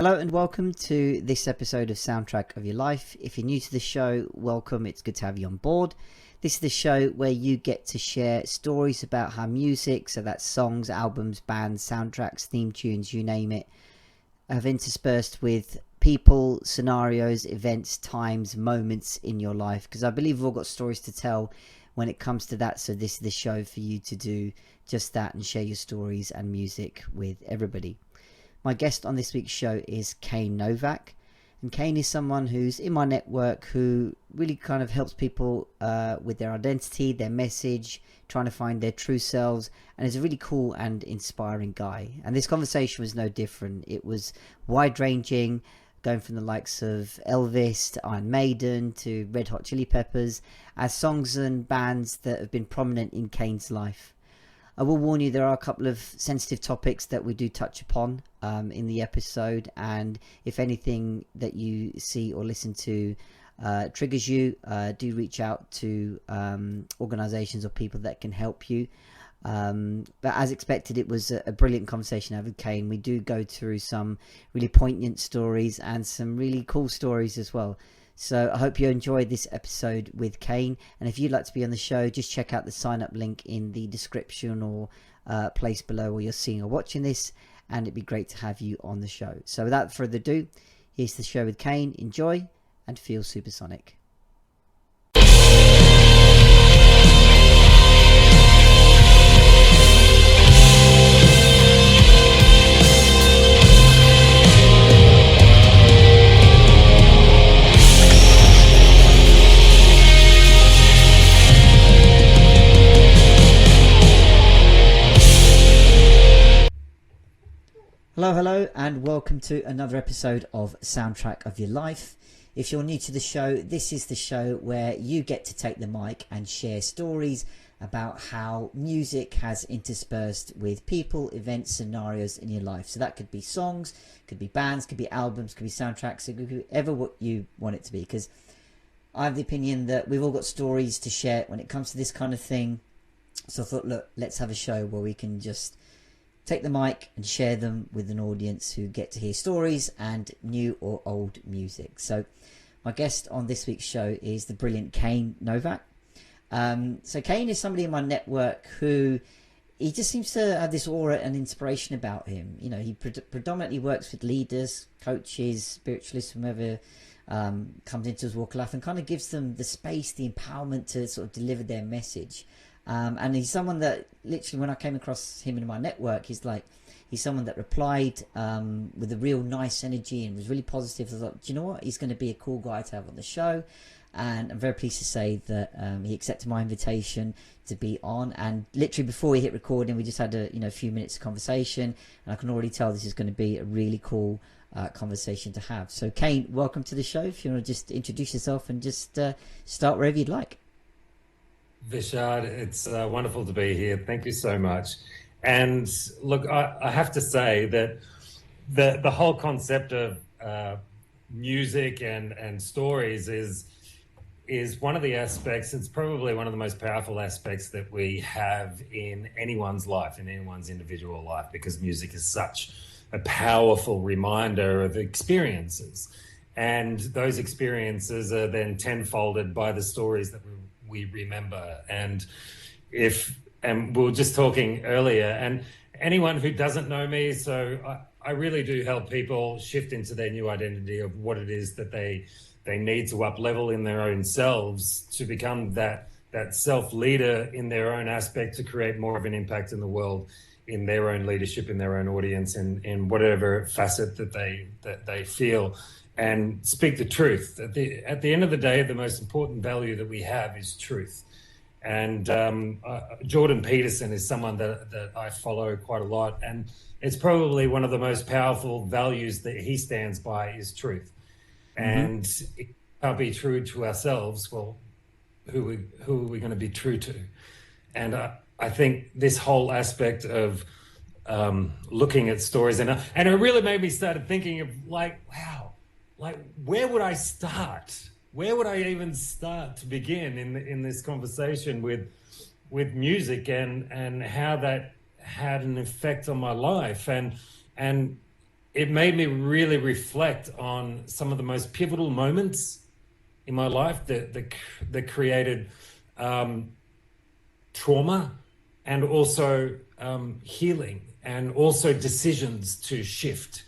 Hello and welcome to this episode of Soundtrack of Your Life. If you're new to the show, welcome. It's good to have you on board. This is the show where you get to share stories about how music, so that's songs, albums, bands, soundtracks, theme tunes, you name it, have interspersed with people, scenarios, events, times, moments in your life. Because I believe we've all got stories to tell when it comes to that. So this is the show for you to do just that and share your stories and music with everybody. My guest on this week's show is Kane Novak. And Kane is someone who's in my network who really kind of helps people with their identity, their message, trying to find their true selves, and is a really cool and inspiring guy. And this conversation was no different. It was wide-ranging, going from the likes of Elvis to Iron Maiden to Red Hot Chili Peppers, as songs and bands that have been prominent in Kane's life. I will warn you, there are a couple of sensitive topics that we do touch upon in the episode, and if anything that you see or listen to triggers you, do reach out to organisations or people that can help you. But as expected, it was a brilliant conversation I had with Kane. We do go through some really poignant stories and some really cool stories as well. So I hope you enjoyed this episode with Kane. And if you'd like to be on the show, just check out the sign up link in the description or place below where you're seeing or watching this. And it'd be great to have you on the show. So without further ado, here's the show with Kane. Enjoy and feel supersonic. Hello, and welcome to another episode of Soundtrack of Your Life. If you're new to the show, this is the show where you get to take the mic and share stories about how music has interspersed with people, events, scenarios in your life. So that could be songs, could be bands, could be albums, could be soundtracks, it could be whatever what you want it to be. Because I have the opinion that we've all got stories to share when it comes to this kind of thing. So I thought, look, let's have a show where we can just take the mic and share them with an audience who get to hear stories and new or old music. So my guest on this week's show is the brilliant Kane Novak. So Kane is somebody in my network who, he just seems to have this aura and inspiration about him. You know, he predominantly works with leaders, coaches, spiritualists, whomever comes into his walk of life, and kind of gives them the space, the empowerment to sort of deliver their message. And he's someone that literally, when I came across him in my network, he's someone that replied with a real nice energy and was really positive. I thought, do you know what? He's going to be a cool guy to have on the show. And I'm very pleased to say that he accepted my invitation to be on. And literally before we hit recording, we just had a few minutes of conversation. And I can already tell this is going to be a really cool conversation to have. So Kane, welcome to the show. If you want to just introduce yourself and just start wherever you'd like. Vishad, it's wonderful to be here. Thank you so much. And look, I have to say that the whole concept of music and stories is one of the aspects, it's probably one of the most powerful aspects that we have in anyone's life, in anyone's individual life, because music is such a powerful reminder of experiences. And those experiences are then tenfolded by the stories that we remember. And we were just talking earlier, and anyone who doesn't know me, so I really do help people shift into their new identity of what it is that they need to up level in their own selves to become that self leader in their own aspect, to create more of an impact in the world, in their own leadership, in their own audience, in whatever facet that they feel. And speak the truth. At the end of the day, the most important value that we have is truth. And Jordan Peterson is someone that I follow quite a lot. And it's probably one of the most powerful values that he stands by is truth. Mm-hmm. And if we can't be true to ourselves, well, who are we going to be true to? And I think this whole aspect of looking at stories, and it really made me start thinking of wow, where would I start? Where would I even start to begin in this conversation with music and how that had an effect on my life? And it made me really reflect on some of the most pivotal moments in my life that created trauma, and also healing, and also decisions to shift,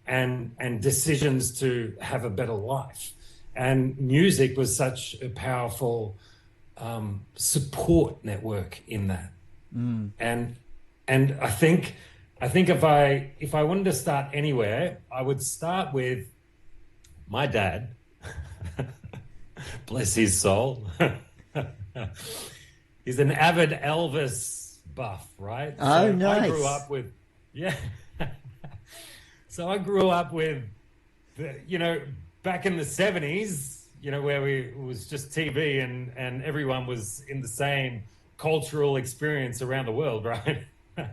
and decisions to have a better life. And music was such a powerful support network in that. And I think if I wanted to start anywhere, I would start with my dad. Bless his soul. He's an avid Elvis buff, right? Oh, So nice. I grew up with, yeah. So I grew up with, back in the 70s, where it was just TV and everyone was in the same cultural experience around the world, right?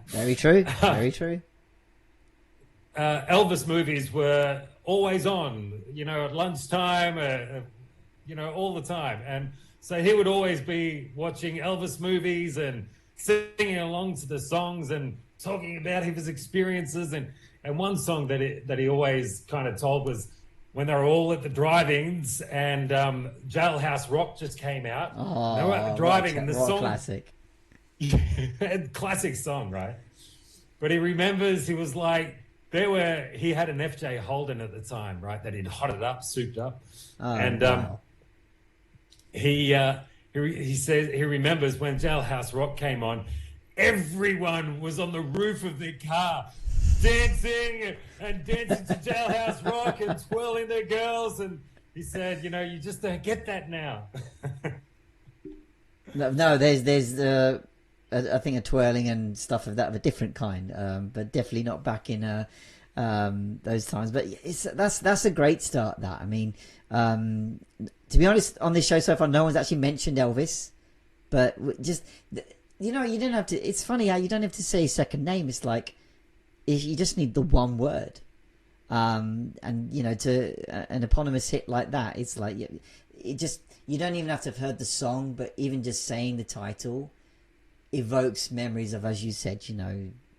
Very true. Very true. Elvis movies were always on, at lunchtime, all the time. And so he would always be watching Elvis movies and singing along to the songs and talking about his experiences. And one song that he always kind of told was when they were all at the drive-ins and Jailhouse Rock just came out. Oh, they were at the drive-in and the rock song... classic. Classic song, right? But he remembers he was like, he had an FJ Holden at the time, right? That he'd hotted up, souped up. Oh, and wow. he says he remembers when Jailhouse Rock came on, everyone was on the roof of their car dancing to Jailhouse Rock and twirling their girls. And he said, you just don't get that now. No, there's I think a twirling and stuff of that of a different kind, but definitely not back in those times. But that's a great start. That, I mean, to be honest, on this show so far, no one's actually mentioned Elvis, but just you didn't have to. It's funny how you don't have to say his second name. It's like you just need the one word, and to an eponymous hit like that, it's like it just. You don't even have to have heard the song, but even just saying the title evokes memories of, as you said,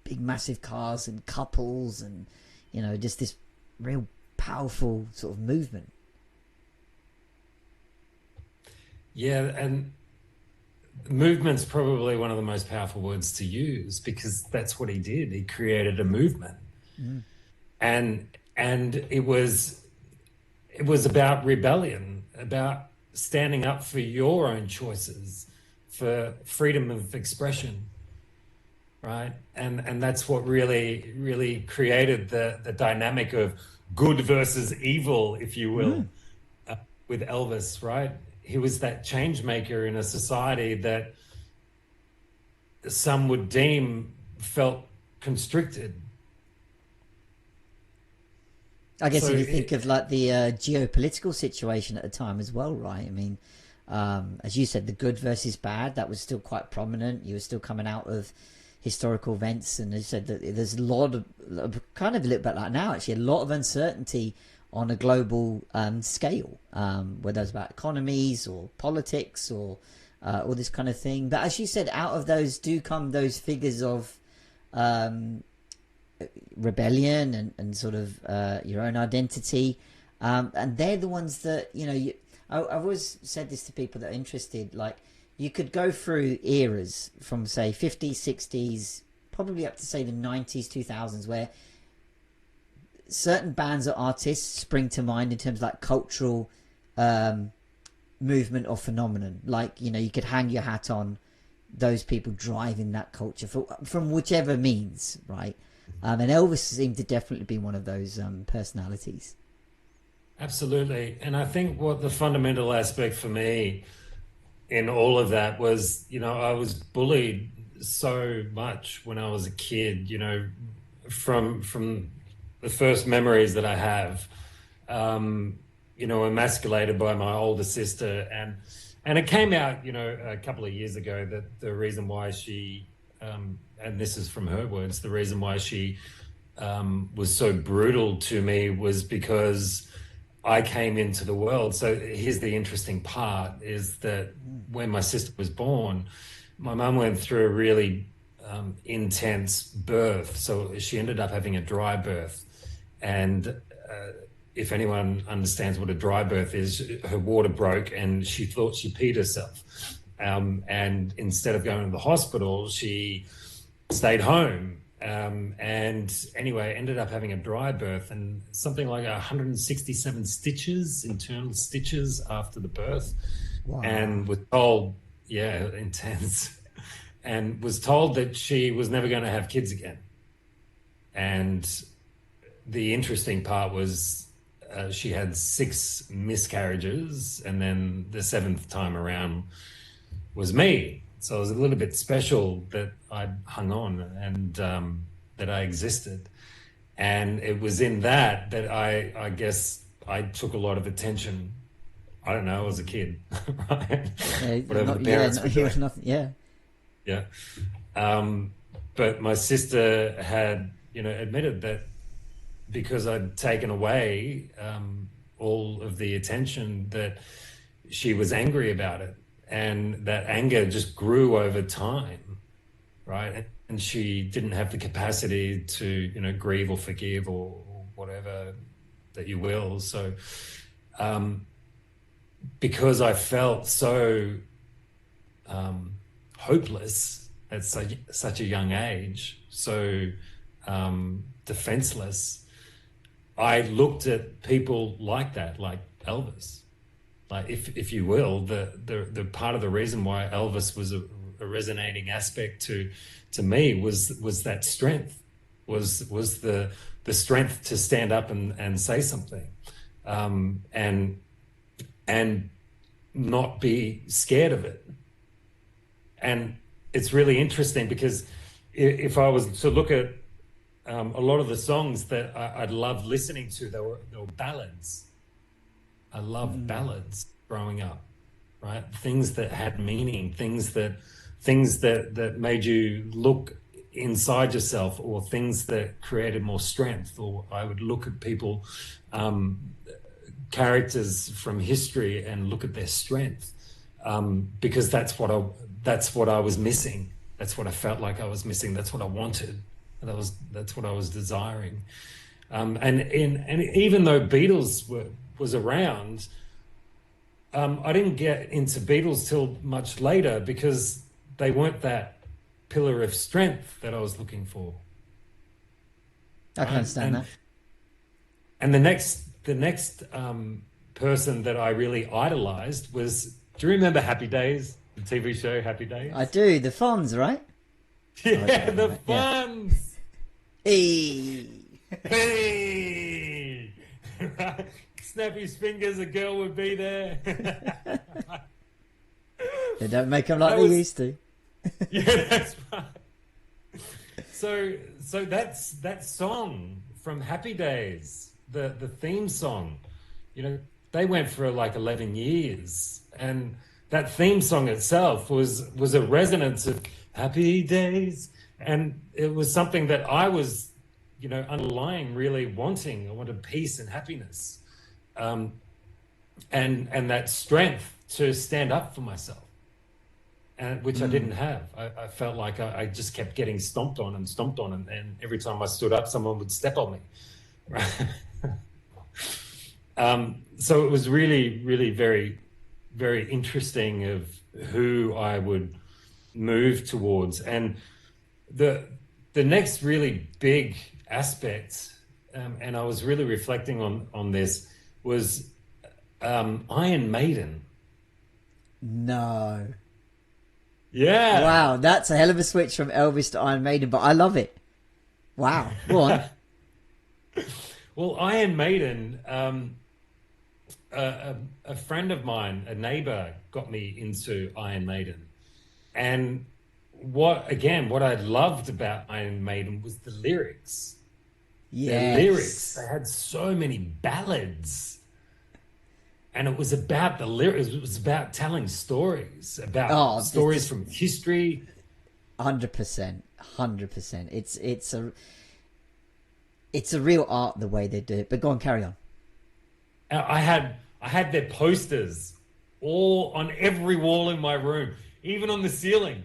big massive cars and couples and, just this real powerful sort of movement. Yeah, and movement's probably one of the most powerful words to use, because that's what he did. He created a movement. And it was about rebellion, about standing up for your own choices, for freedom of expression, right? And that's what really, really created the dynamic of good versus evil, if you will, with Elvis, right? He was that change maker in a society that some would deem felt constricted. I guess if you think of like the geopolitical situation at the time as well, right? I mean, as you said, the good versus bad, that was still quite prominent. You were still coming out of historical events, and as you said, that there's a lot of, kind of a little bit like now, actually, a lot of uncertainty on a global scale, whether it's about economies or politics or all this kind of thing. But as you said, out of those do come those figures of rebellion and sort of your own identity, and they're the ones that I've always said this to people that are interested, like you could go through eras from say 50s, 60s, probably up to say the 90s, 2000s, where certain bands or artists spring to mind in terms of like cultural movement or phenomenon. Like you could hang your hat on those people driving that culture from whichever means, right? And Elvis seemed to definitely be one of those personalities. Absolutely. And I think what the fundamental aspect for me in all of that was, I was bullied so much when I was a kid, from the first memories that I have, emasculated by my older sister. And it came out, a couple of years ago that the reason why she, and this is from her words, the reason why she was so brutal to me was because I came into the world. So here's the interesting part, is that when my sister was born, my mum went through a really intense birth. So she ended up having a dry birth. and if anyone understands what a dry birth is, her water broke and she thought she peed herself. And instead of going to the hospital, she stayed home. And anyway, ended up having a dry birth and something like 167 stitches, internal stitches after the birth. Wow. And was told, yeah, intense, and was told that she was never going to have kids again. And the interesting part was she had 6 miscarriages, and then the 7th time around was me. So it was a little bit special that I hung on and that I existed. And it was in that I guess I took a lot of attention. I don't know, as a kid, right? Whatever the parents were doing. Yeah. But my sister had, admitted that because I'd taken away all of the attention, that she was angry about it. And that anger just grew over time, right? And she didn't have the capacity to, grieve or forgive or whatever that you will. So because I felt so hopeless at such a young age, so defenseless, I looked at people like that, like Elvis. Like, if you will, the part of the reason why Elvis was a resonating aspect to me was that strength, was the strength to stand up and say something, and not be scared of it. And it's really interesting because if I was to look at a lot of the songs that I'd loved listening to, they were ballads. I loved ballads growing up, right? Things that had meaning, things that made you look inside yourself, or things that created more strength. Or I would look at people, characters from history, and look at their strength, because that's what I was missing. That's what I felt like I was missing. That's what I wanted. That's what I was desiring. And even though Beatles was around, I didn't get into Beatles till much later, because they weren't that pillar of strength that I was looking for. I can understand that. And the next person that I really idolized was, do you remember Happy Days, the TV show Happy Days? I do. The Fonz, right? Yeah, the Fonz. Yeah. Hey! Snap his fingers, a girl would be there. They don't make them like they used to. Yeah, that's right. So that's that song from Happy Days, the theme song. They went for like 11 years, and that theme song itself was a resonance of Happy Days, and it was something that I was, underlying, really wanting. I wanted peace and happiness, and that strength to stand up for myself, and which I didn't have. I felt like I just kept getting stomped on, and every time I stood up, someone would step on me. Right? So it was really, really very, very interesting of who I would move towards. And the next really big aspect, and I was really reflecting on this, was Iron Maiden. No. Yeah. Wow, that's a hell of a switch from Elvis to Iron Maiden, but I love it. Wow. Go on. Well, Iron Maiden, a friend of mine, a neighbor, got me into Iron Maiden. And what I loved about Iron Maiden was the lyrics. Yes. The lyrics. They had so many ballads. And it was about the lyrics. It was about telling stories, about stories from history. 100%. 100%. It's a real art, the way they do it. But go on, carry on. I had their posters all on every wall in my room, even on the ceiling.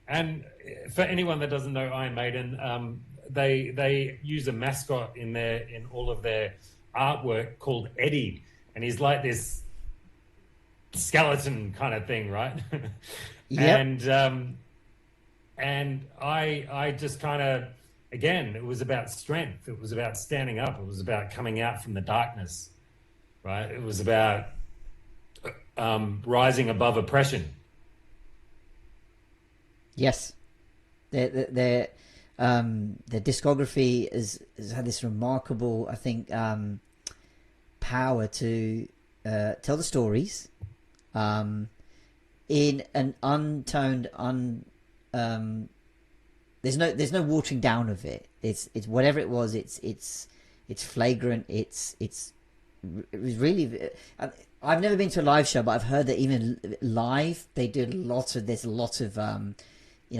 And for anyone that doesn't know Iron Maiden, they use a mascot in all of their artwork called Eddie, and he's like this skeleton kind of thing, right? Yep. And I just kind of, again, it was about strength. It was about standing up. It was about coming out from the darkness, right? It was about rising above oppression. Yes. Their discography has had this remarkable, I think, power to tell the stories in an untoned, there's no watering down of it. It's whatever it was. It's flagrant. It was really. I've never been to a live show, but I've heard that even live they do there's a lot of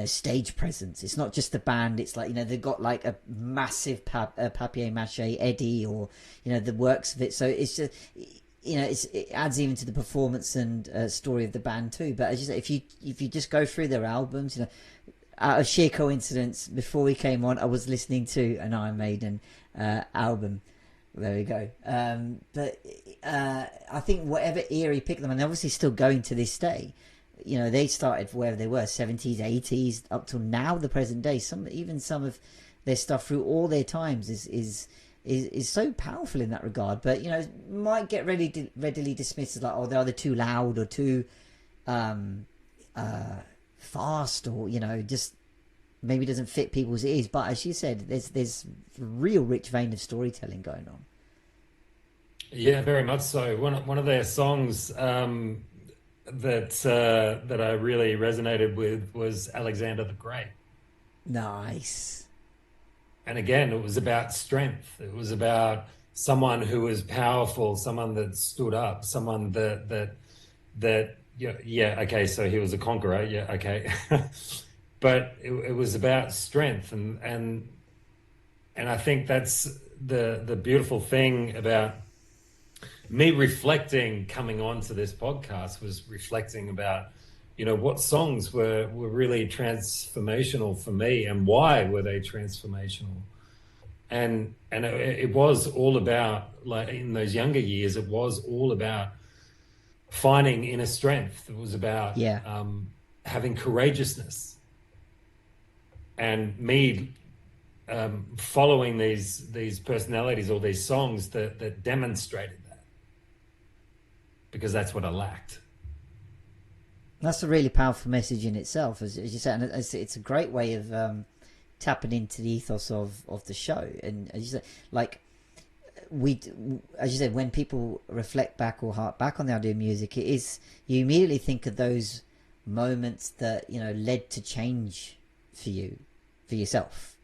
stage presence. It's not just the band. It's like they've got like a massive papier mâché Eddie, or the works of it. So it's just it adds even to the performance and story of the band too. But as you say, if you just go through their albums, out of sheer coincidence, before we came on, I was listening to an Iron Maiden album. There we go. But I think whatever era you pick them, and they're obviously still going to this day. They started wherever they were, 70s, 80s, up till now, the present day. Some of their stuff through all their times is so powerful in that regard. But might get readily dismissed as like, oh, they're either too loud or too fast, or just maybe doesn't fit people's ears. But as you said, there's a real rich vein of storytelling going on. Yeah, very much so. One of their songs that I really resonated with was Alexander the Great. Nice. And again, it was about strength. It was about someone who was powerful, someone that stood up, someone that yeah, okay, so he was a conqueror, yeah, okay. But it was about strength, and I think that's the beautiful thing about me reflecting, coming on to this podcast, was reflecting about what songs were really transformational for me, and why were they transformational. And it was all about, like, in those younger years, it was all about finding inner strength. It was about having courageousness, and me following these personalities or these songs that demonstrated that, because that's what I lacked. That's a really powerful message in itself, as you said, and it's a great way of tapping into the ethos of the show. And as you said, like, as you said, when people reflect back or hark back on the idea of music, it is, you immediately think of those moments that led to change for yourself,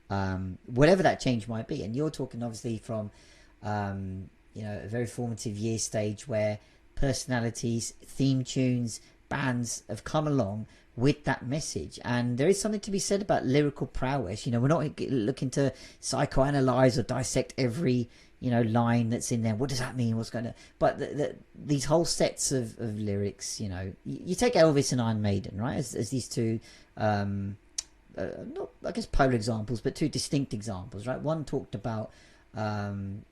whatever that change might be. And you're talking obviously from a very formative year stage where personalities, theme tunes, bands have come along with that message. And there is something to be said about lyrical prowess. We're not looking to psychoanalyze or dissect every line that's in there. What does that mean? What's going to... But these whole sets of lyrics, you take Elvis and Iron Maiden, right, as these two not, I guess, polar examples, but two distinct examples, right? One talked about having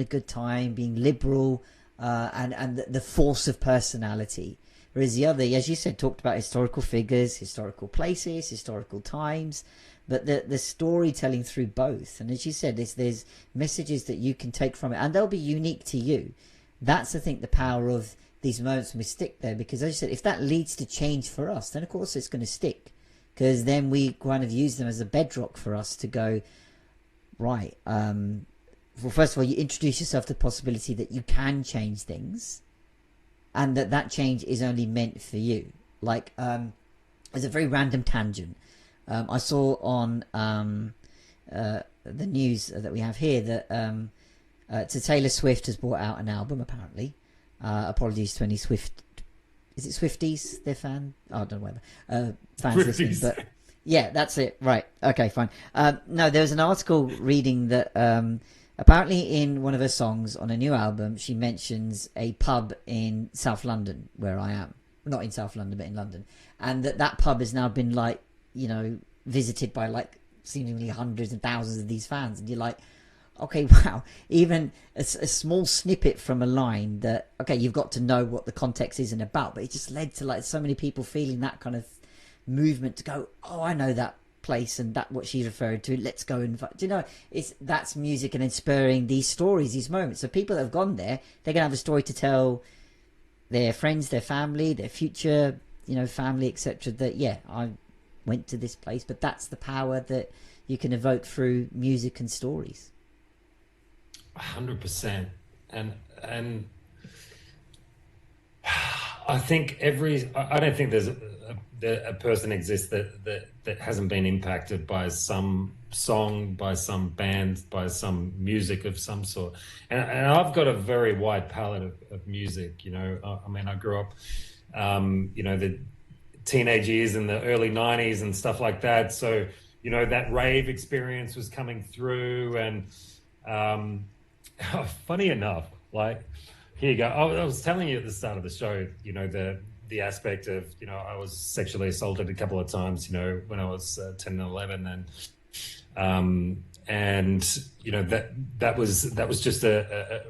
a good time, being liberal, and the force of personality. Whereas the other, as you said, talked about historical figures, historical places, historical times, but the storytelling through both. And as you said, there's messages that you can take from it, and they'll be unique to you. That's, I think, the power of these moments when we stick there, because as you said, if that leads to change for us, then of course it's going to stick, because then we kind of use them as a bedrock for us to go, right, well, first of all, you introduce yourself to the possibility that you can change things, and that change is only meant for you. Like, as a very random tangent, I saw on the news that we have here that Taylor Swift has brought out an album, apparently. Apologies to any Swift... Is it Swifties, their fan? Oh, I don't know whether fans listening, but yeah, that's it. Right. Okay, fine. No, there was an article reading that apparently in one of her songs on a new album, she mentions a pub in South London, where I am. Not in South London, but in London. And that pub has now been, like, visited by, like, seemingly hundreds and thousands of these fans, and you're like, okay, wow, even a small snippet from a line that, okay, you've got to know what the context is and about, but it just led to like so many people feeling that kind of movement to go, oh, I know that place and that what she's referring to, let's go and do you know, that's music and inspiring these stories, these moments. So people that have gone there, they're gonna have a story to tell their friends, their family, their future, you know, family, etc. That yeah, I went to this place. But that's the power that you can evoke through music and stories. 100%. And I think I don't think there's a person exists that hasn't been impacted by some song, by some band, by some music of some sort. And I've got a very wide palette of music, you know. I mean, I grew up, you know, the teenage years in the early 90s and stuff like that. So, you know, that rave experience was coming through. And funny enough, like, here you go. I was telling you at the start of the show, you know, the aspect of, you know, I was sexually assaulted a couple of times, you know, when I was 10 and 11, and you know, that was just a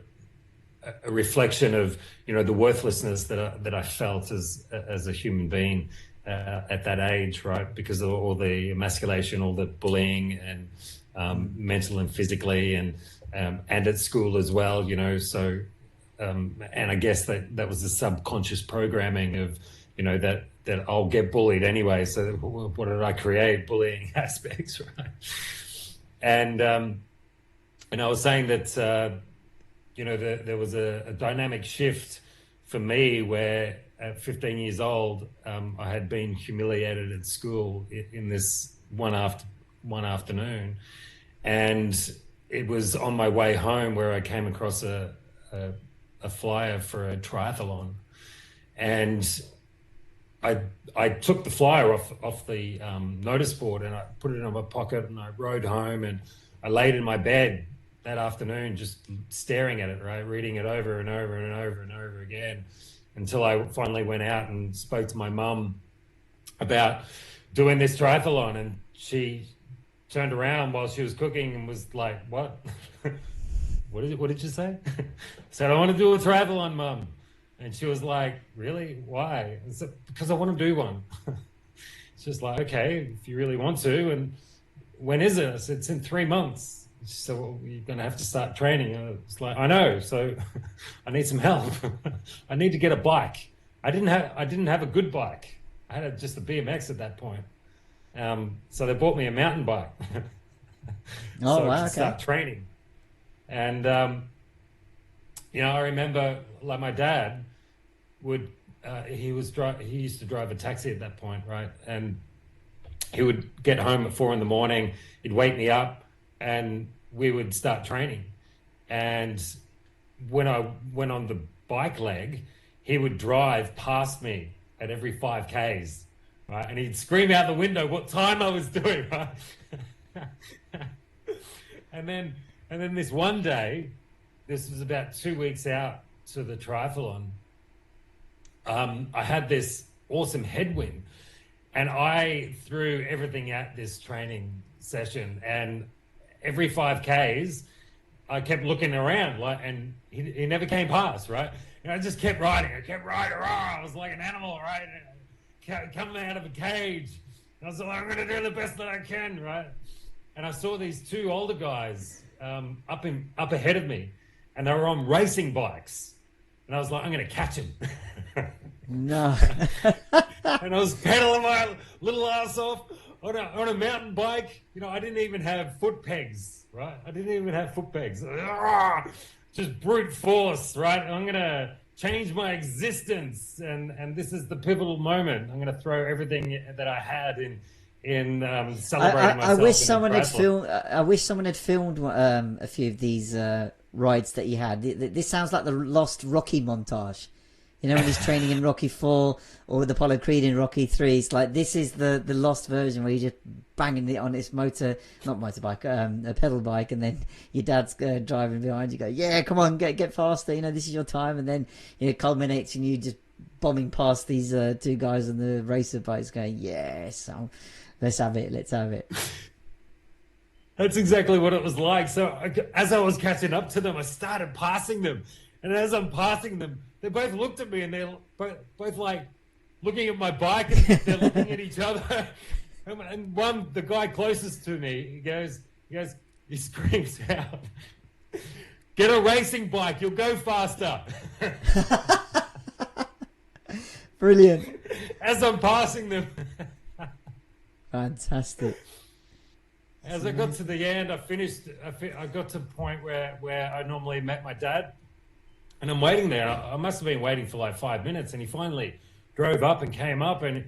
reflection of, you know, the worthlessness that I felt as a human being at that age, right? Because of all the emasculation, all the bullying, and mental and physically, and at school as well, you know. So and I guess that was the subconscious programming of, you know, that I'll get bullied anyway. So what did I create? Bullying aspects, right? And I was saying that you know, there was a dynamic shift for me where at 15 years old, I had been humiliated at school in this one afternoon, and it was on my way home where I came across a flyer for a triathlon, and I took the flyer off the notice board, and I put it in my pocket, and I rode home, and I laid in my bed that afternoon just staring at it, right, reading it over and over and over and over again, until I finally went out and spoke to my mum about doing this triathlon, and she turned around while she was cooking and was like, "What? What did you say?" I said, "I want to do a triathlon, Mum." And she was like, "Really? Why?" I said, "Because I want to do one." She's like, "Okay, if you really want to. And when is it?" I said, "It's in 3 months." She said, "Well, you're going to have to start training." It's like, "I know, so I need some help. I need to get a bike." I didn't have a good bike. I had just a BMX at that point. So they bought me a mountain bike. Oh, so wow, I could okay. start training. And you know, I remember, like, my dad would he used to drive a taxi at that point, right? And he would get home at 4 a.m. He'd wake me up, and we would start training. And when I went on the bike leg, he would drive past me at every 5Ks, right? And he'd scream out the window what time I was doing, right? And then this one day, this was about 2 weeks out to the triathlon, I had this awesome headwind, and I threw everything at this training session, and every 5Ks, I kept looking around, like, and he never came past, right? And I just kept riding. I was like an animal, right? Coming out of a cage. And I was like, I'm going to do the best that I can, right? And I saw these two older guys up ahead of me, and they were on racing bikes. And I was like, I'm going to catch him. No. And I was pedaling my little ass off on a mountain bike. You know, I didn't even have foot pegs, right? Just brute force, right? I'm going to change my existence. And this is the pivotal moment. I'm going to throw everything that I had in celebrating myself. I wish someone had filmed a few of these rides that you had. This sounds like the lost Rocky montage. You know, when he's training in Rocky 4 or with Apollo Creed in Rocky 3. It's like, this is the lost version where you're just banging it on this a pedal bike, and then your dad's driving behind you, go, yeah, come on, get faster, you know, this is your time. And then, you know, it culminates in you just bombing past these two guys on the racer bikes going, yes, let's have it. That's exactly what it was like. So as I was catching up to them, I started passing them. And as I'm passing them, they both looked at me and they're both like looking at my bike and they're looking at each other. And the guy closest to me, he screams out, "Get a racing bike, you'll go faster." Brilliant. As I'm passing them. Fantastic. As I got to the end, I got to the point where I normally met my dad. And I'm waiting there. I must have been waiting for like 5 minutes. And he finally drove up and came up. And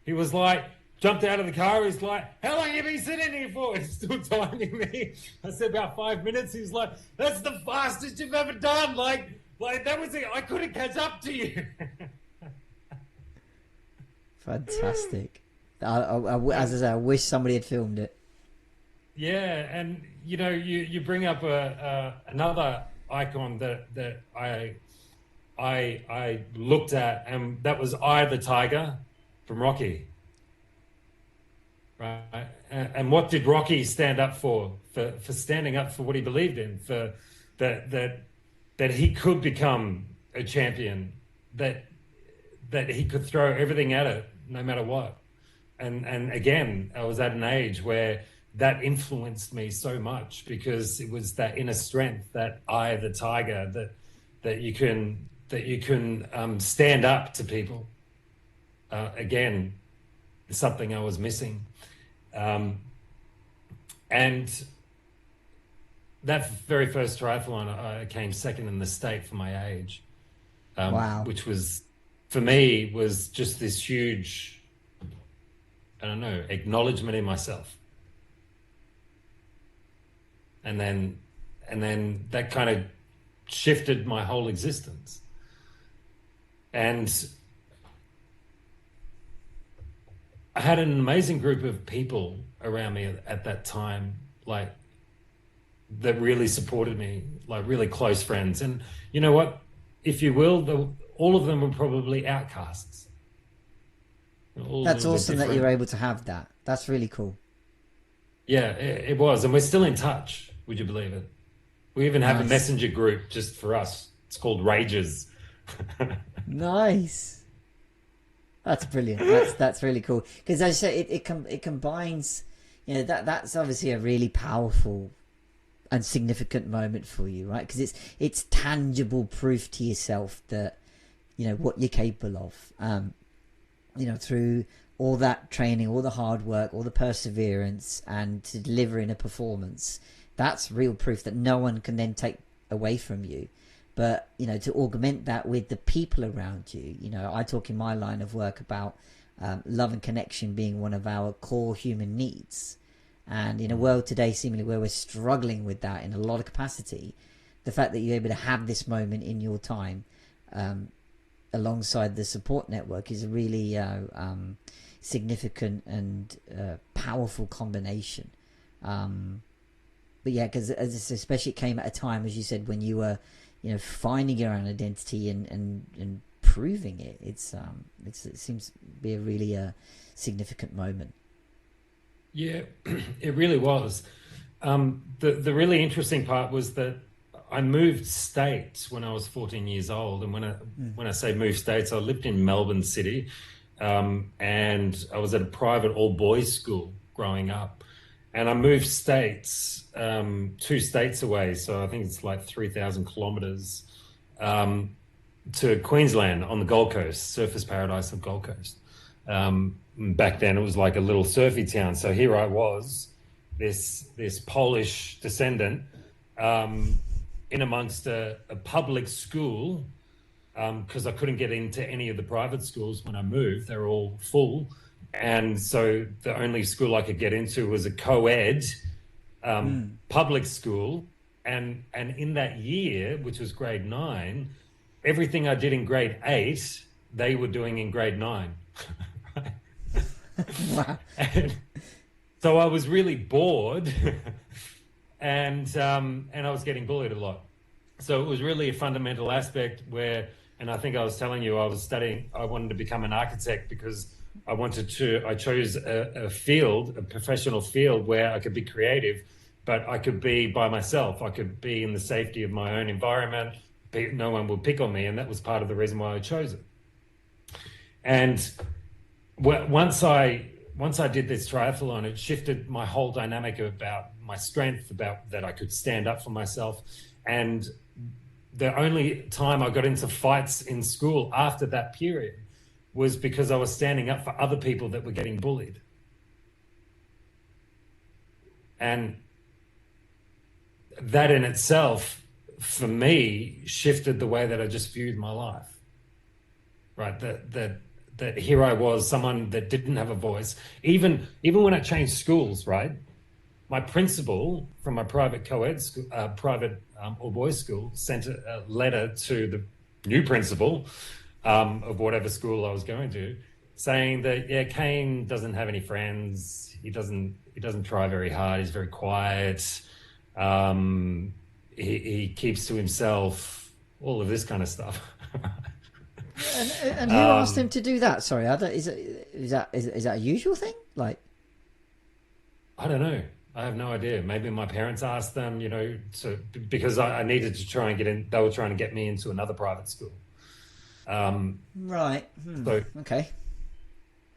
he was like, jumped out of the car. He's like, "How long have you been sitting here for?" He's still timing me. I said, "About 5 minutes." He's like, "That's the fastest you've ever done. Like that was it. I couldn't catch up to you." Fantastic. As I say, I wish somebody had filmed it. Yeah, and you bring up another icon that I looked at, and that was the Tiger from Rocky. Right, and what did Rocky stand up for? For standing up for what he believed in, for that he could become a champion, that he could throw everything at it, no matter what. And again, I was at an age where that influenced me so much, because it was that inner strength, that eye of the tiger, that you can stand up to people. Again, something I was missing. And that very first triathlon, I came second in the state for my age. Wow. Which was, for me, was just this huge, I don't know, acknowledgement in myself. And then that kind of shifted my whole existence. And I had an amazing group of people around me at that time, like, that really supported me, like really close friends. And you know what, if you will, all of them were probably outcasts. That's awesome that you're able to have that. That's really cool. Yeah, it was. And we're still in touch. Would you believe it? We even have a messenger group just for us. It's called Rages. Nice. That's brilliant. That's really cool. Because as I say, it combines, that's obviously a really powerful and significant moment for you, right? Because it's tangible proof to yourself that, what you're capable of. Through all that training, all the hard work, all the perseverance, and to delivering a performance. That's real proof that no one can then take away from you. But, to augment that with the people around you, I talk in my line of work about love and connection being one of our core human needs. And in a world today, seemingly, where we're struggling with that in a lot of capacity, the fact that you're able to have this moment in your time alongside the support network is a really significant and powerful combination. But yeah, because especially it came at a time, as you said, when you were, finding your own identity and proving it. It seems to be a really significant moment. Yeah, it really was. The really interesting part was that I moved states when I was 14 years old. And when I say move states, I lived in Melbourne City, and I was at a private all-boys school growing up. And I moved states, 2 states away, so I think it's like 3,000 kilometres, to Queensland on the Gold Coast, surfers paradise of Gold Coast. Back then it was like a little surfy town. So here I was, this Polish descendant, in amongst a public school, because I couldn't get into any of the private schools when I moved. They were all full. And so the only school I could get into was a co-ed public school. And in that year, which was grade 9, everything I did in grade 8, they were doing in grade 9. Wow. And so I was really bored and I was getting bullied a lot. So it was really a fundamental aspect where, and I think I was telling you, I wanted to become an architect because I chose a field, a professional field where I could be creative but I could be by myself. I could be in the safety of my own environment. No one would pick on me, and that was part of the reason why I chose it. And once I did this triathlon, it shifted my whole dynamic about my strength, about that I could stand up for myself. And the only time I got into fights in school after that period was because I was standing up for other people that were getting bullied. And that in itself, for me, shifted the way that I just viewed my life. Right? That here I was, someone that didn't have a voice. Even when I changed schools, right? My principal from my private co-ed school, private all-boys school, sent a letter to the new principal of whatever school I was going to, saying that, yeah, Kane doesn't have any friends. He doesn't try very hard. He's very quiet. He keeps to himself. All of this kind of stuff. And who asked him to do that? Sorry, is that a usual thing? Like, I don't know. I have no idea. Maybe my parents asked them, because I needed to try and get in. They were trying to get me into another private school. Right. So, okay.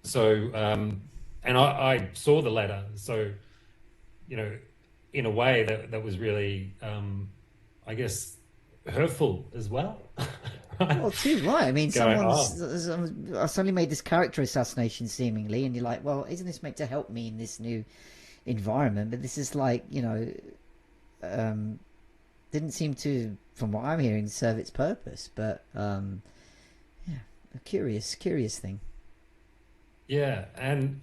So, and I saw the letter. So, in a way that was really, I guess, hurtful as well. Well, too right. I mean, I suddenly made this character assassination seemingly, and you're like, well, isn't this meant to help me in this new environment? But this is like, didn't seem to, from what I'm hearing, serve its purpose. But yeah, a curious thing. Yeah, and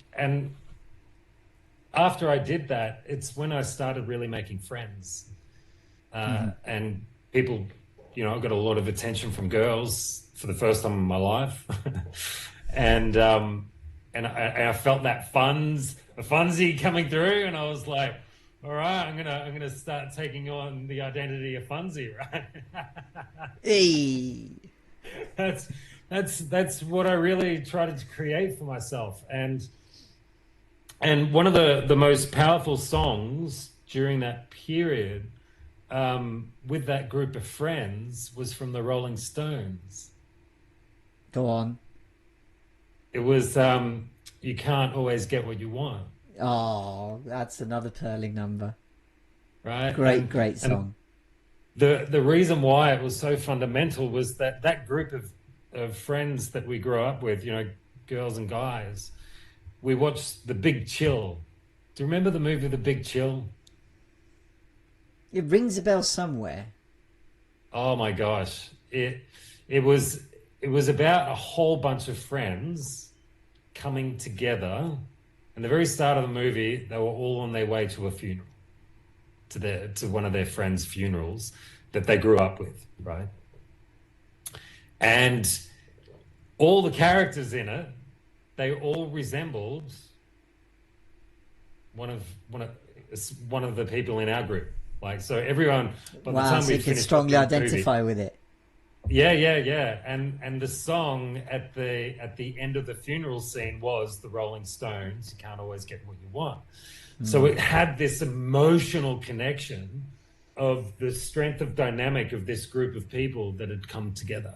after I did that, it's when I started really making friends, and people. I got a lot of attention from girls for the first time in my life, and I felt that funzy coming through, and I was like, all right, I'm gonna start taking on the identity of Funzy, right? Hey, that's what I really tried to create for myself, and one of the most powerful songs during that period. With that group of friends was from the Rolling Stones. Go on. It was You Can't Always Get What You Want. Oh, that's another purling number. Right? Great song. And the reason why it was so fundamental was that group of friends that we grew up with, girls and guys, we watched The Big Chill. Do you remember the movie The Big Chill? It rings a bell somewhere. Oh my gosh. It was about a whole bunch of friends coming together. In the very start of the movie, they were all on their way to a funeral, to one of their friends' funerals that they grew up with, right? And all the characters in it, they all resembled one of the people in our group. Like, so everyone, by the time so we you can finished strongly identify with it. Yeah. And the song at the end of the funeral scene was the Rolling Stones, You Can't Always Get What You Want. So it had this emotional connection of the strength of dynamic of this group of people that had come together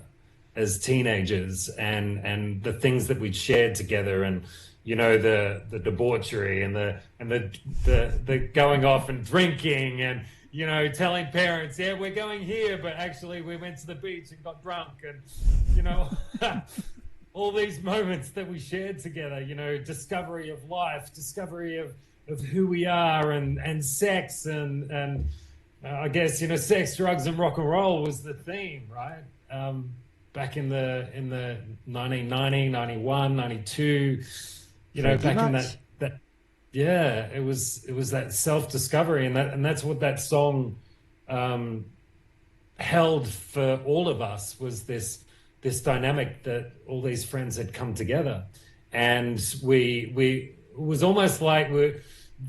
as teenagers, and the things that we'd shared together, and the debauchery and the going off and drinking, and telling parents, yeah, we're going here, but actually we went to the beach and got drunk, and all these moments that we shared together, discovery of life, discovery of who we are, and sex, and I guess sex, drugs, and rock and roll was the theme, right? Back in the 1990, 91, 92, back in that yeah, it was that self-discovery, and that's what that song held for all of us, was this dynamic that all these friends had come together, and it was almost like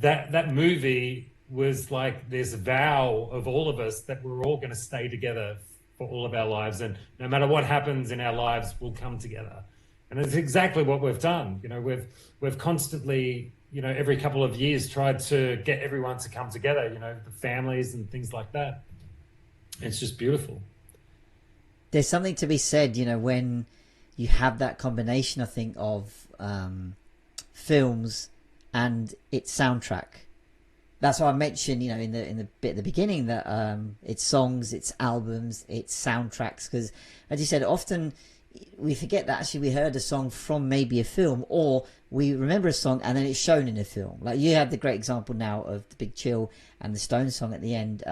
that movie was like this vow of all of us that we're all going to stay together for all of our lives, and no matter what happens in our lives, we'll come together. And it's exactly what we've done. We've constantly every couple of years tried to get everyone to come together, the families and things like that. It's just beautiful. There's something to be said, when you have that combination, I think, of films and its soundtrack. That's why I mentioned, in the bit at the beginning, that it's songs, it's albums, it's soundtracks. Because, as you said, often we forget that actually we heard a song from maybe a film, or we remember a song and then it's shown in a film. Like you have the great example now of The Big Chill and the Stones song at the end.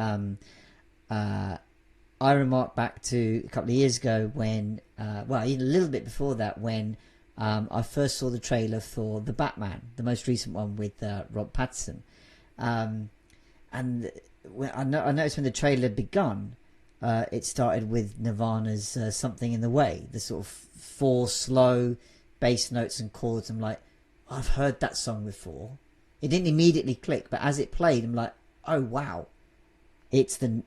I remarked back to a couple of years ago when, even a little bit before that, when I first saw the trailer for The Batman, the most recent one with Rob Pattinson. And when I noticed when the trailer begun, it started with Nirvana's Something in the Way, the sort of 4 slow bass notes and chords. I'm like, I've heard that song before. It didn't immediately click, but as it played, I'm like, oh wow, it's the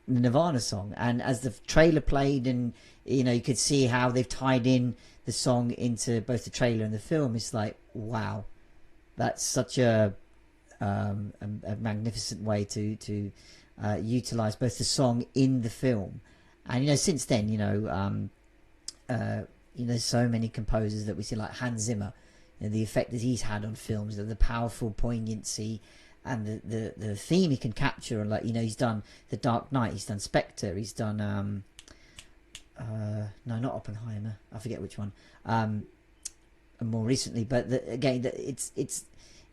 Nirvana song. And as the trailer played, and you could see how they've tied in the song into both the trailer and the film, it's like, wow, that's such a magnificent way to utilize both the song in the film. And since then, there's so many composers that we see, like Hans Zimmer, the effect that he's had on films, the powerful poignancy and the theme he can capture. And he's done The Dark Knight, he's done Spectre, he's done no, not Oppenheimer, I forget which one, more recently. But it's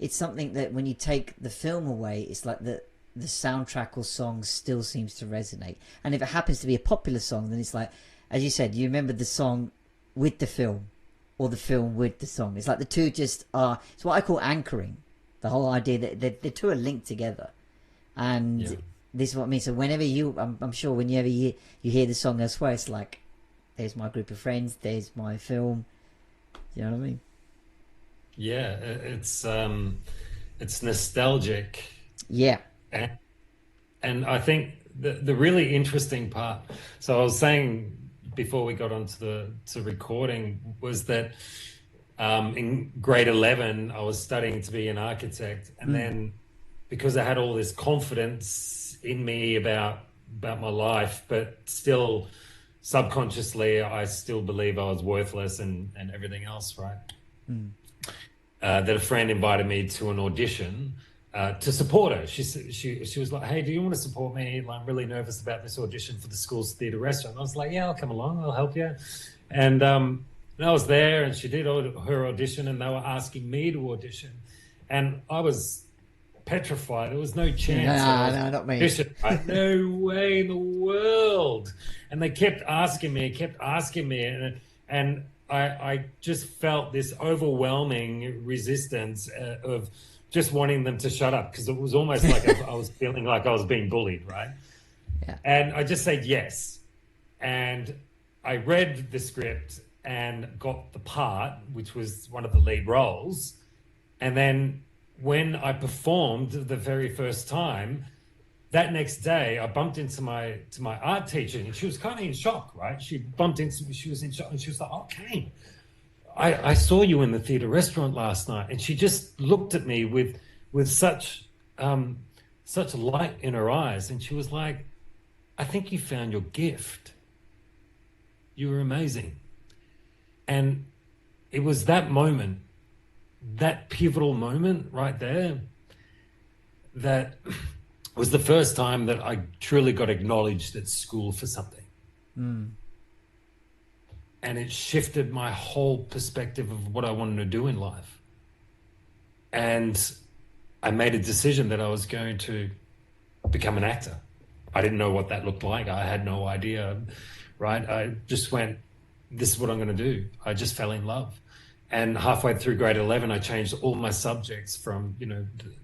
something that when you take the film away, it's like the soundtrack or song still seems to resonate. And if it happens to be a popular song, then it's like, as you said, you remember the song with the film, or the film with the song. It's like the two just are. It's what I call anchoring. The whole idea that the two are linked together. And this is what I mean. So whenever I'm sure whenever you hear the song elsewhere, it's like, there's my group of friends, there's my film. You know what I mean? Yeah, it's nostalgic. Yeah. And I think the really interesting part, so I was saying before we got onto to recording, was that in grade 11 I was studying to be an architect, and then because I had all this confidence in me about my life, but still subconsciously I still believe I was worthless and everything else, right? That a friend invited me to an audition to support her. She was like, hey, do you want to support me? I'm really nervous about this audition for the school's theatre restaurant. I was like, yeah, I'll come along, I'll help you. And I was there, and she did her audition, and they were asking me to audition. And I was petrified. There was no chance. No, not me. Right? No way in the world. And they kept asking me, and I just felt this overwhelming resistance of just wanting them to shut up, because it was almost like I was feeling like I was being bullied, right? Yeah. And I just said yes. And I read the script and got the part, which was one of the lead roles. And then when I performed the very first time, that next day I bumped into my art teacher, and she was kind of in shock, right? She bumped into me, she was in shock, and she was like, oh, Kane, I saw you in the theatre restaurant last night. And she just looked at me with such light in her eyes, and she was like, I think you found your gift. You were amazing. And it was that moment, that pivotal moment right there, that was the first time that I truly got acknowledged at school for something. And it shifted my whole perspective of what I wanted to do in life. And I made a decision that I was going to become an actor. I didn't know what that looked like. I had no idea, right? I just went, this is what I'm going to do. I just fell in love. And halfway through grade 11, I changed all my subjects from,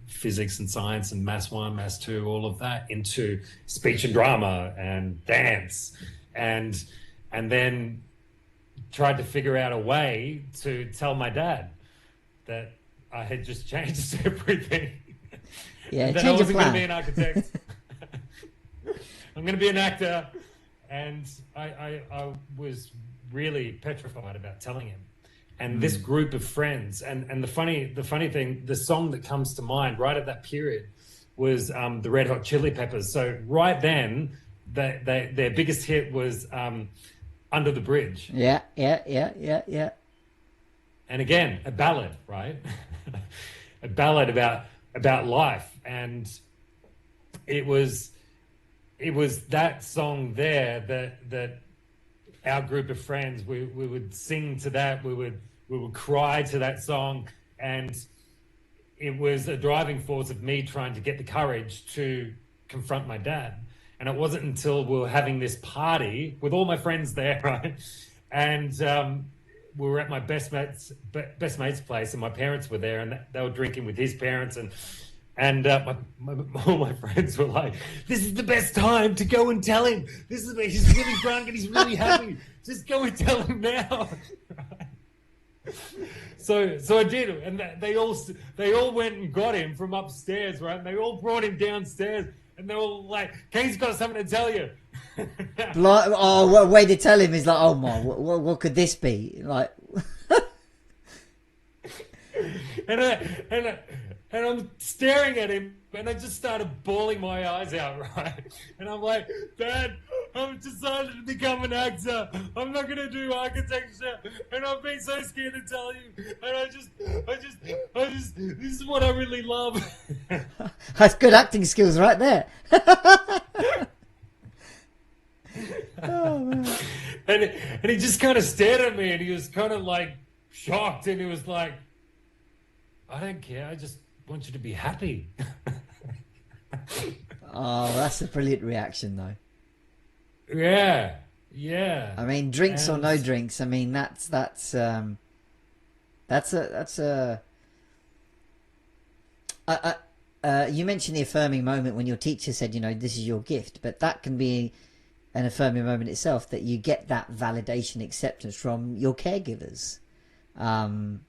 physics and science and maths 1, maths 2, all of that, into speech and drama and dance. And then tried to figure out a way to tell my dad that I had just changed everything. Yeah, that I wasn't going to be an architect. I'm going to be an actor. And I was really petrified about telling him. And this group of friends, and the funny thing, the song that comes to mind right at that period was the Red Hot Chili Peppers. So right then, their biggest hit was Under the Bridge. Yeah. And again, a ballad, right? A ballad about life. And it was that song there that our group of friends, we would sing to that, we would cry to that song, and it was a driving force of me trying to get the courage to confront my dad. And it wasn't until we were having this party with all my friends there, right? And we were at my best mate's place, and my parents were there, and they were drinking with his parents, and all my friends were like, "This is the best time to go and tell him. He's really drunk and he's really happy. Just go and tell him now." So I did, and they all went and got him from upstairs, right? And they all brought him downstairs, and they were like, "Kane's got something to tell you." What way to tell him is like, oh my, what could this be like? And I'm staring at him, and I just started bawling my eyes out, right? And I'm like, "Dad, I've decided to become an actor. I'm not going to do architecture, and I've been so scared to tell you. And I just, this is what I really love." That's good acting skills right there. Oh, man. And he just kind of stared at me, and he was kind of like shocked, and he was like, "I don't care. I just want you to be happy." Oh, that's a brilliant reaction, though. Yeah. I mean, drinks or no drinks. I mean, that's a. You mentioned the affirming moment when your teacher said, "This is your gift," but that can be an affirming moment itself, that you get that validation, acceptance from your caregivers. And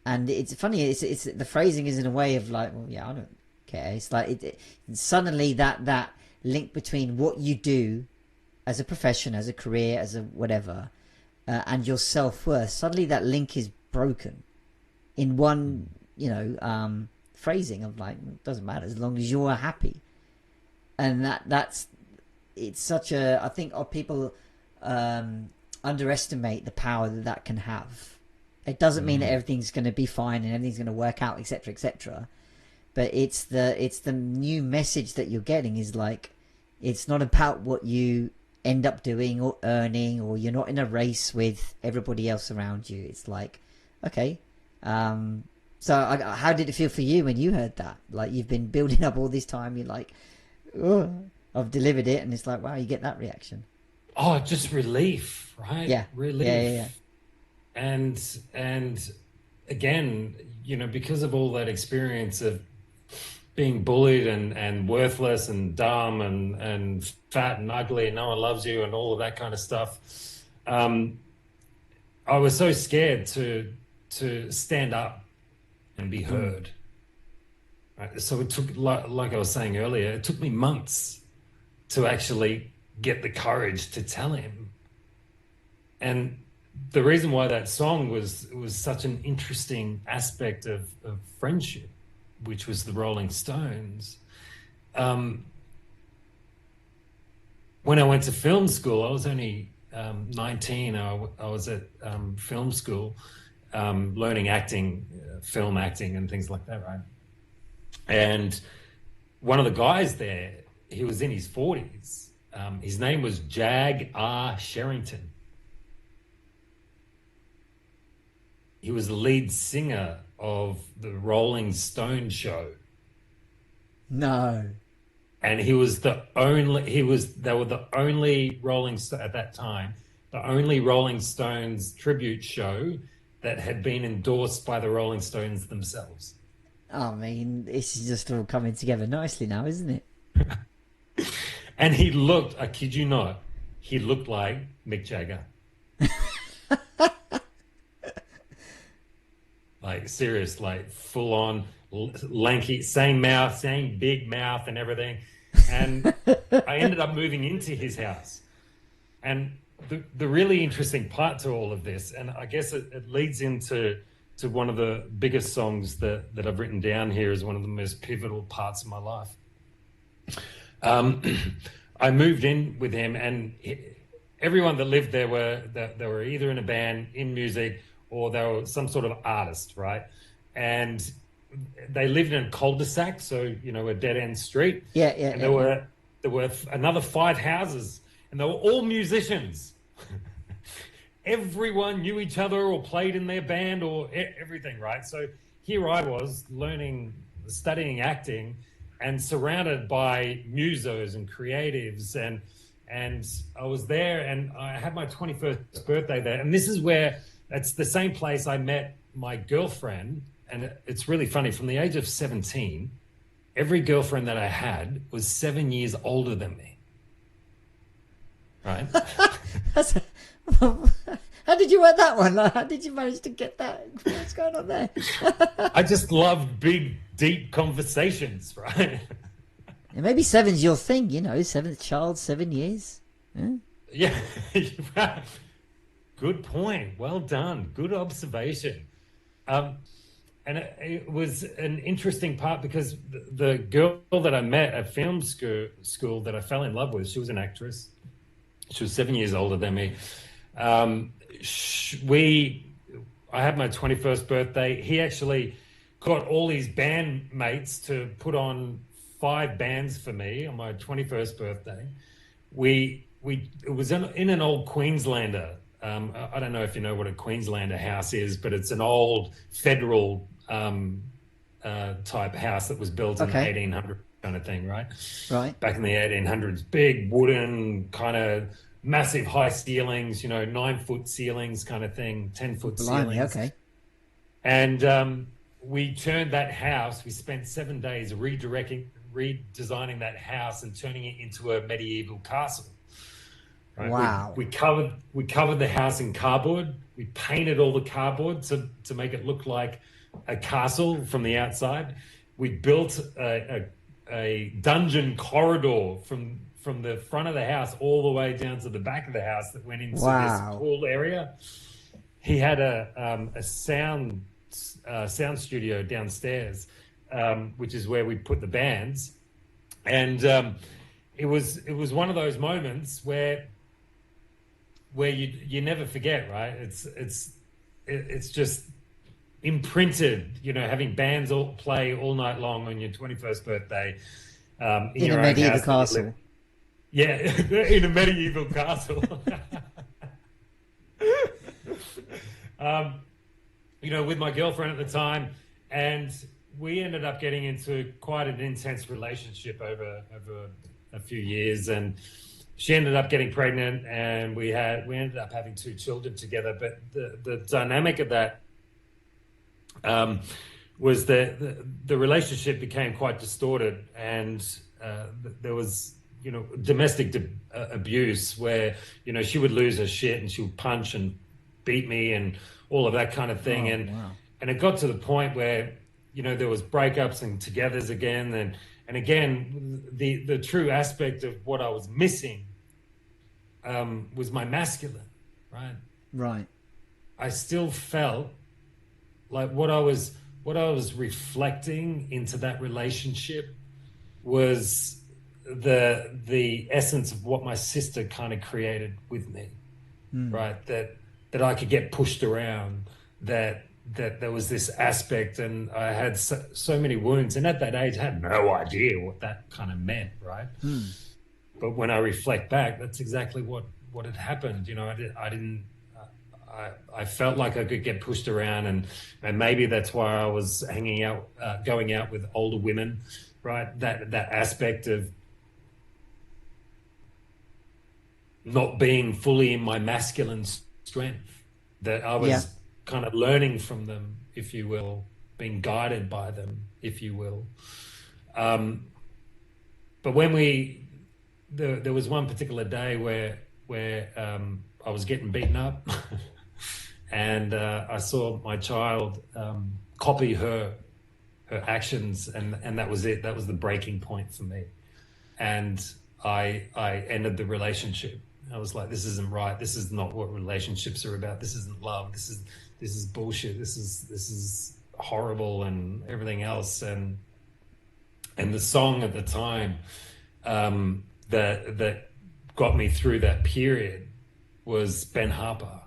it's funny, it's the phrasing is in a way of like, well, yeah, I don't care. It's like suddenly that link between what you do as a profession, as a career, as a whatever, and your self-worth, suddenly that link is broken in one, phrasing of like, it doesn't matter as long as you're happy. And it's such a, I think people underestimate the power that can have. It doesn't mean that everything's going to be fine and everything's going to work out, etc., etc. But it's the new message that you're getting is like, it's not about what you end up doing or earning, or you're not in a race with everybody else around you. It's like, okay. So how did it feel for you when you heard that? Like, you've been building up all this time. You're like, oh, I've delivered it, and it's like, wow, you get that reaction. Oh, just relief, right? Yeah, relief. Yeah. And again, because of all that experience of being bullied and worthless and dumb and fat and ugly and no one loves you and all of that kind of stuff, I was so scared to stand up and be heard. Right? So it took, like I was saying earlier, it took me months to actually get the courage to tell him. And the reason why that song was such an interesting aspect of friendship, which was the Rolling Stones. When I went to film school, I was only 19. I was at film school learning acting, film acting and things like that, right? And one of the guys there, he was in his 40s. His name was Jag R. Sherrington. He was the lead singer of the Rolling Stone show. No. And they were the only at that time, the only Rolling Stones tribute show that had been endorsed by the Rolling Stones themselves. I mean, this is just all coming together nicely now, isn't it? And he looked, I kid you not, he looked like Mick Jagger. Like, serious, like full on lanky, same mouth, same big mouth and everything. And I ended up moving into his house. And the really interesting part to all of this, and I guess it leads into one of the biggest songs that I've written down here as one of the most pivotal parts of my life. I moved in with him, and everyone that lived there they were either in a band, in music, or they were some sort of artist, right? And they lived in a cul-de-sac, so a dead-end street. Yeah. And there were another 5 houses, and they were all musicians. Everyone knew each other or played in their band or everything, right? So here I was studying acting, and surrounded by musos and creatives, and I was there, and I had my 21st birthday there. And this is where, it's the same place I met my girlfriend. And it's really funny, from the age of 17, every girlfriend that I had was 7 years older than me. Right? How did you work that one? How did you manage to get that? What's going on there? I just love big, deep conversations, right? And maybe 7's your thing, 7th child, 7 years. Yeah. Good point. Well done. Good observation. And it was an interesting part, because the girl that I met at film school that I fell in love with, she was an actress. She was 7 years older than me. I had my 21st birthday. He actually got all his bandmates to put on 5 bands for me on my 21st birthday. It was in an old Queenslander. I don't know if you know what a Queenslander house is, but it's an old federal type house that was built in the 1800s kind of thing, right? Right. Back in the 1800s, big wooden kind of massive high ceilings, 9-foot ceilings kind of thing, 10-foot ceilings. Okay. And we turned that house. We spent 7 days redesigning that house and turning it into a medieval castle. Right? Wow. We covered the house in cardboard. We painted all the cardboard to make it look like a castle from the outside. We built a dungeon corridor from the front of the house all the way down to the back of the house that went into this cool area. He had a sound studio downstairs, which is where we put the bands. And it was one of those moments where you never forget, right? It's just imprinted, having bands all play all night long on your 21st birthday in your a own medieval house castle. Yeah, in a medieval castle. With my girlfriend at the time, and we ended up getting into quite an intense relationship over a few years, and she ended up getting pregnant, and we ended up having 2 children together. But the dynamic of that was that the relationship became quite distorted, and there was domestic abuse where she would lose her shit and she would punch and beat me and all of that kind of thing. And it got to the point where there was breakups and togethers again, and again the true aspect of what I was missing was my masculine, right. I still felt like what I was reflecting into that relationship was the essence of what my sister kind of created with me, right? That I could get pushed around, that there was this aspect, and I had so many wounds, and at that age I had no idea what that kind of meant, right? But when I reflect back, that's exactly what had happened. I felt like I could get pushed around, and maybe that's why I was going out with older women, right? That aspect of not being fully in my masculine strength, that I was kind of learning from them, if you will, being guided by them, if you will. But when there was one particular day where I was getting beaten up and I saw my child copy her actions, and that was it. That was the breaking point for me. And I ended the relationship. I was like, this isn't right. This is not what relationships are about. This isn't love. This is bullshit. This is horrible and everything else. And the song at the time that got me through that period was Ben Harper.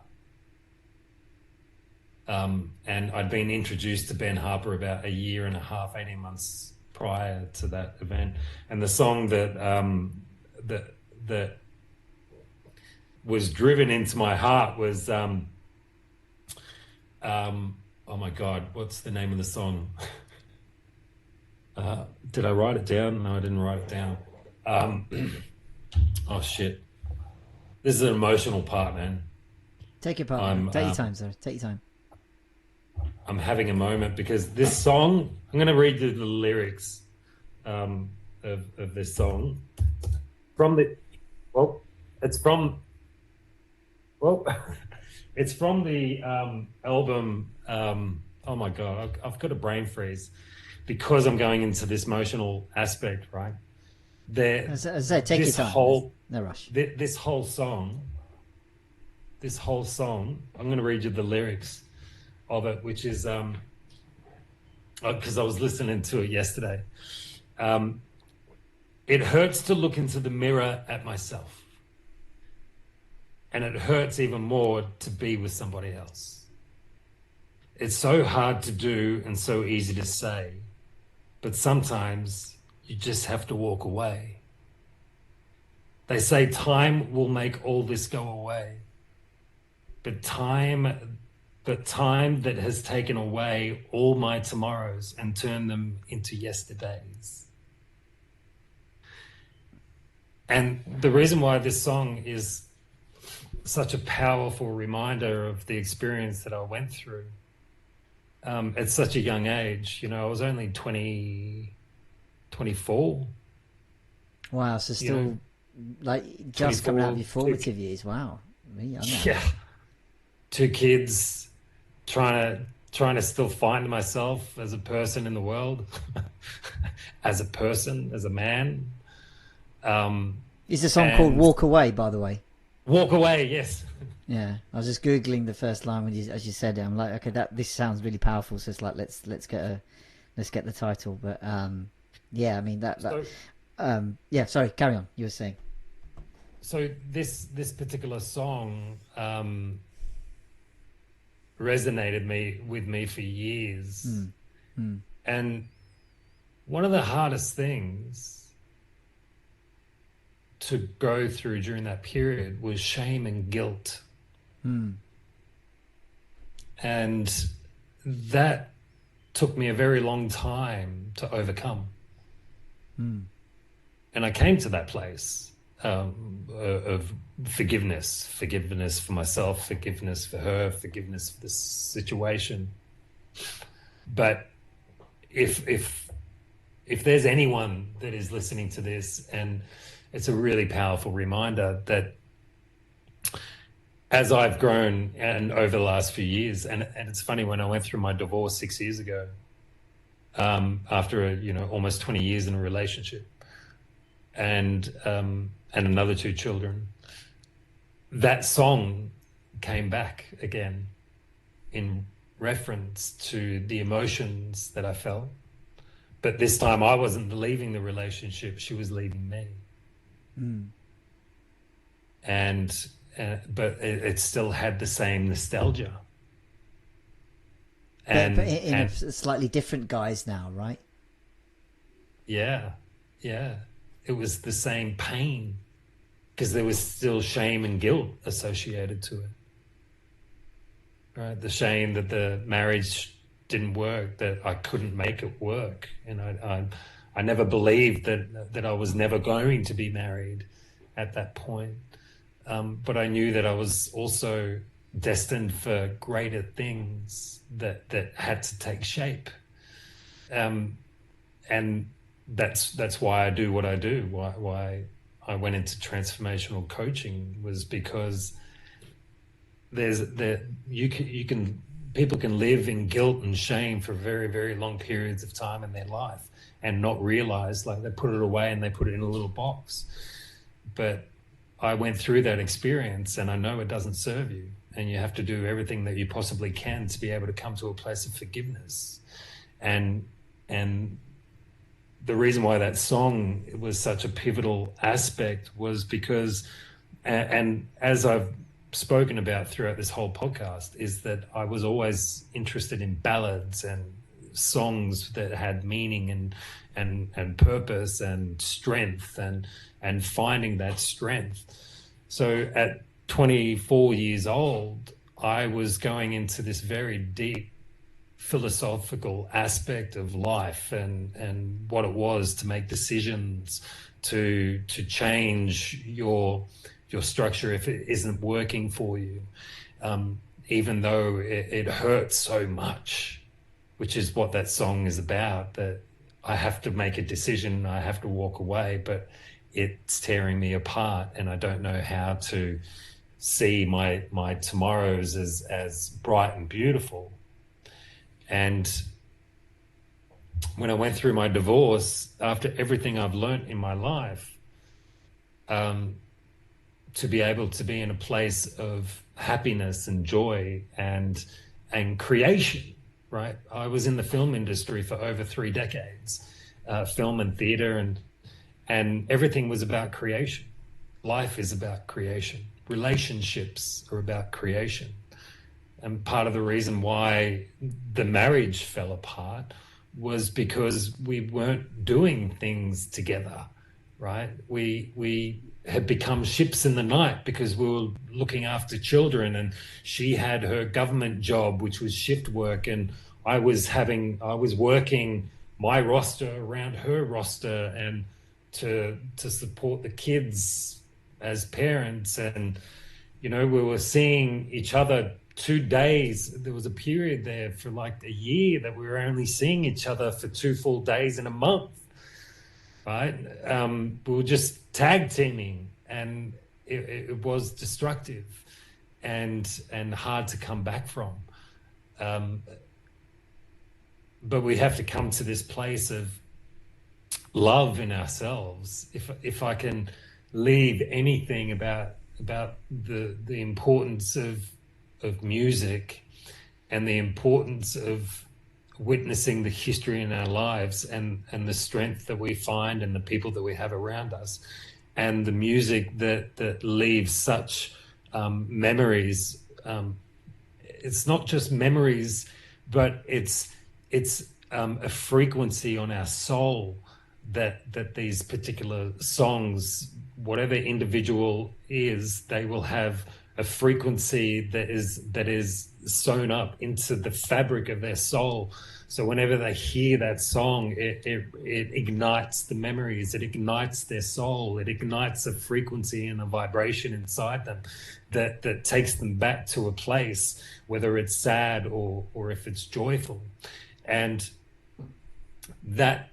And I'd been introduced to Ben Harper about a year and a half, 18 months prior to that event. And the song that was driven into my heart was, oh my God, what's the name of the song? Did I write it down? No, I didn't write it down. Oh shit. This is an emotional part, man. Take your part. Take your time, sir. Take your time. I'm having a moment because this song, I'm going to read you the lyrics of this song it's from the album. Oh my God, I've got a brain freeze because I'm going into this emotional aspect, right? Take your time. No rush. This whole song, I'm going to read you the lyrics of it, which is because I was listening to it yesterday. It hurts to look into the mirror at myself, and it hurts even more to be with somebody else. It's so hard to do and so easy to say, but sometimes you just have to walk away. They say time will make all this go away, but time that has taken away all my tomorrows and turned them into yesterdays. And the reason why this song is such a powerful reminder of the experience that I went through at such a young age, I was only 24. Wow, so still like just coming out of your formative years. Wow. Yeah. 2 kids, trying to still find myself as a person in the world, as a person, as a man. Is the song called Walk Away, by the way? Walk Away, yes. Yeah, I was just Googling the first line as you said it. I'm like, okay, this sounds really powerful. So it's like, let's get the title. But yeah, I mean yeah. Sorry, carry on. You were saying. So this particular song resonated with me for years, and one of the hardest things to go through during that period was shame and guilt. And that took me a very long time to overcome. And I came to that place of forgiveness for myself, forgiveness for her, forgiveness for the situation. But if there's anyone that is listening to this, and it's a really powerful reminder that as I've grown and over the last few years, and it's funny, when I went through my divorce 6 years ago, after almost 20 years in a relationship, and another 2 children, that song came back again in reference to the emotions that I felt. But this time I wasn't leaving the relationship, she was leaving me. But it still had the same nostalgia. But in a slightly different guise now, right? Yeah. It was the same pain because there was still shame and guilt associated to it. Right? The shame that the marriage didn't work, that I couldn't make it work. And I never believed that I was never going to be married at that point. But I knew that I was also destined for greater things that had to take shape. And that's why I do what I do. Why I went into transformational coaching was because people can live in guilt and shame for very, very long periods of time in their life and not realize, like, they put it away and they put it in a little box. But I went through that experience, and I know it doesn't serve you, and you have to do everything that you possibly can to be able to come to a place of forgiveness. And the reason why that song was such a pivotal aspect was because, and as I've spoken about throughout this whole podcast, is that I was always interested in ballads and songs that had meaning and purpose and strength and finding that strength. So at 24 years old, I was going into this very deep philosophical aspect of life and what it was to make decisions to change your structure if it isn't working for you, even though it hurts so much, which is what that song is about, that I have to make a decision, I have to walk away, but it's tearing me apart, and I don't know how to see my tomorrows as bright and beautiful. And when I went through my divorce, after everything I've learned in my life, to be able to be in a place of happiness and joy and creation, right? I was in the film industry for over 3 decades, film and theater, and everything was about creation. Life is about creation. Relationships are about creation. And part of the reason why the marriage fell apart was because we weren't doing things together, right? We had become ships in the night because we were looking after children, and she had her government job, which was shift work, and I was working my roster around her roster and to support the kids as parents. And, you know, we were seeing each other 2 days. There was a period there for like a year that we were only seeing each other for 2 full days in a month, right? We were just tag teaming, and it was destructive and hard to come back from. But we have to come to this place of love in ourselves. If I can leave anything about the importance of music and the importance of witnessing the history in our lives and the strength that we find and the people that we have around us, and the music that leaves such memories. It's not just memories, but it's a frequency on our soul that these particular songs, whatever individual is, they will have a frequency that is sewn up into the fabric of their soul. So whenever they hear that song, it ignites the memories, it ignites their soul, it ignites a frequency and a vibration inside them that takes them back to a place, whether it's sad or if it's joyful. And that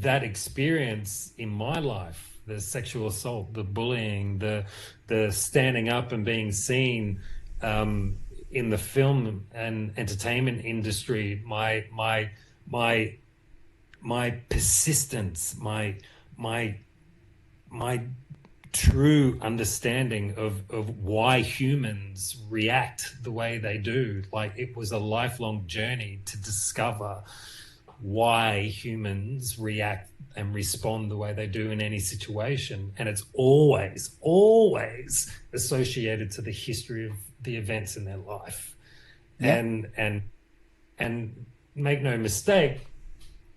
experience in my life, the sexual assault, the bullying, the standing up and being seen in the film and entertainment industry, my persistence, my true understanding of why humans react the way they do. Like, it was a lifelong journey to discover why humans react and respond the way they do in any situation. And it's always associated to the history of the events in their life. Yeah. And make no mistake,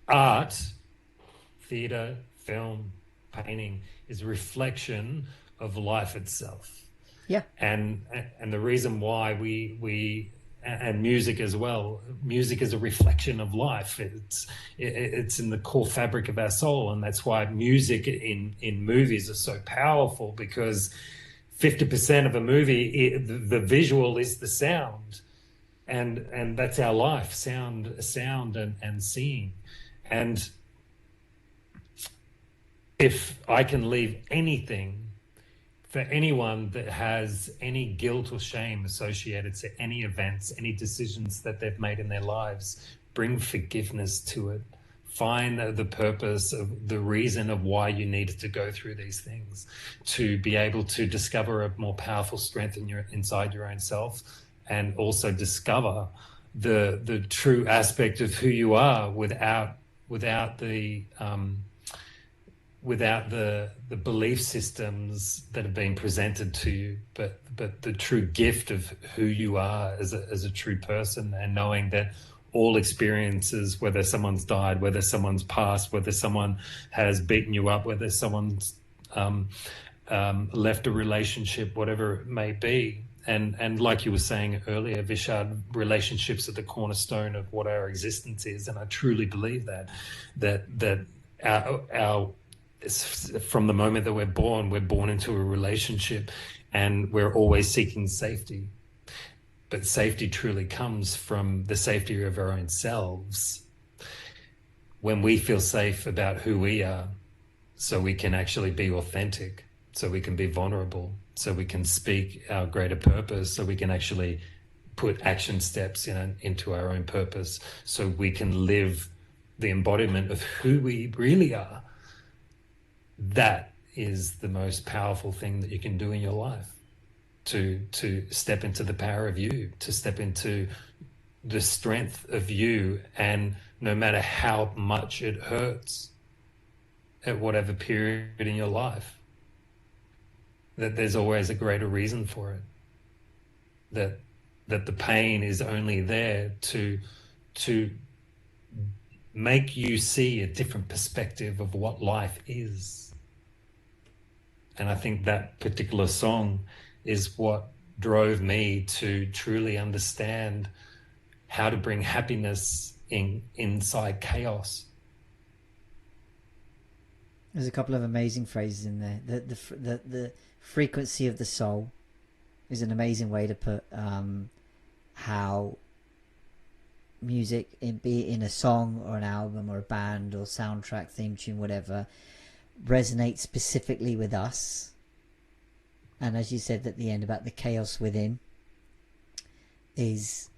art, theater, film, painting is a reflection of life itself. Yeah. And the reason why we and music as well. Music is a reflection of life. It's in the core fabric of our soul, and that's why music in movies is so powerful, because 50% of a movie, the visual is the sound, and that's our life: sound and seeing. And if I can leave anything for anyone that has any guilt or shame associated to any events, any decisions that they've made in their lives, bring forgiveness to it. find the purpose of the reason of why you needed to go through these things, to be able to discover a more powerful strength inside your own self, and also discover the true aspect of who you are without the belief systems that have been presented to you, but the true gift of who you are as a true person, and knowing that all experiences, whether someone's died, whether someone's passed, whether someone has beaten you up, whether someone's left a relationship, whatever it may be. And like you were saying earlier, Vishad, relationships are the cornerstone of what our existence is. And I truly believe that our from the moment that we're born into a relationship, and we're always seeking safety. But safety truly comes from the safety of our own selves. When we feel safe about who we are, so we can actually be authentic, so we can be vulnerable, so we can speak our greater purpose, so we can actually put action steps into our own purpose, so we can live the embodiment of who we really are. That is the most powerful thing that you can do in your life. To step into the power of you, to step into the strength of you, and no matter how much it hurts at whatever period in your life, that there's always a greater reason for it. That the pain is only there to make you see a different perspective of what life is. And I think that particular song is what drove me to truly understand how to bring happiness inside chaos. There's a couple of amazing phrases in there. The frequency of the soul is an amazing way to put how music, be it in a song or an album or a band or soundtrack, theme tune, whatever, resonates specifically with us. And as you said at the end about the chaos within, is,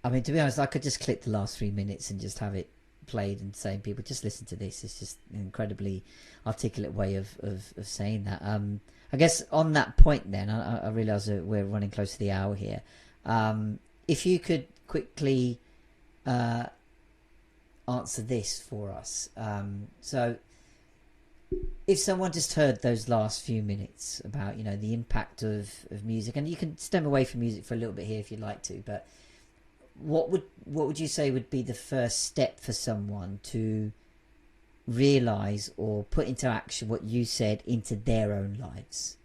I mean, to be honest, I could just click the last 3 minutes and just have it played and saying, people, just listen to this. It's just an incredibly articulate way of saying that. I guess on that point then, I realise that we're running close to the hour here. If you could quickly answer this for us. So if someone just heard those last few minutes about, the impact of music, and you can stem away from music for a little bit here if you'd like to, but what would you say would be the first step for someone to realize or put into action what you said into their own lives?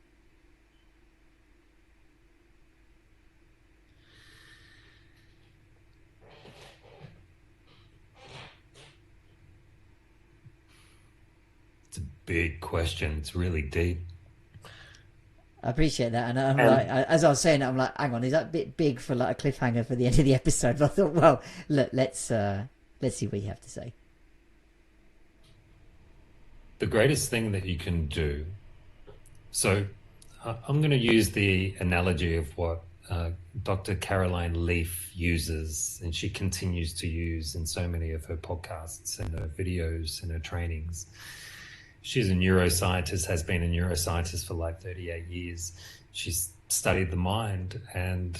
It's a big question. It's really deep. I appreciate that, and I'm like, as I was saying, I'm like, hang on, is that a bit big for like a cliffhanger for the end of the episode? But I thought, well, look, let's see what you have to say. The greatest thing that you can do. So, I'm going to use the analogy of what Dr. Caroline Leaf uses, and she continues to use in so many of her podcasts and her videos and her trainings. She's a neuroscientist, has been a neuroscientist for like 38 years. She's studied the mind and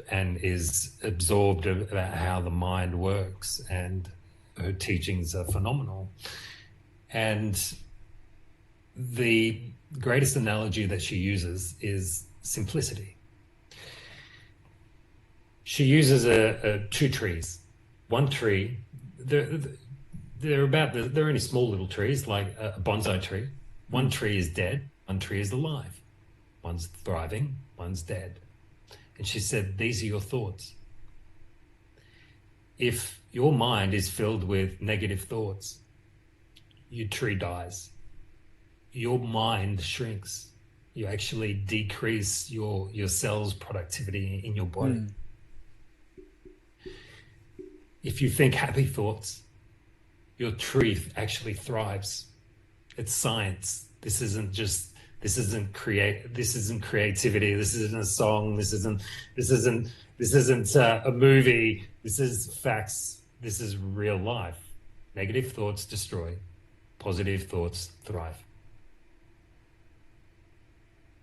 is absorbed about how the mind works, and her teachings are phenomenal. And the greatest analogy that she uses is simplicity. She uses two trees. One tree, they're only small little trees, like a bonsai tree. One tree is dead, one tree is alive. One's thriving, one's dead. And she said, these are your thoughts. If your mind is filled with negative thoughts, your tree dies. Your mind shrinks. You actually decrease your cells' productivity in your body. If you think happy thoughts, your tree actually thrives. It's science. This isn't creativity. This isn't a song. This isn't a movie. This is facts. This is real life. Negative thoughts destroy, positive thoughts thrive.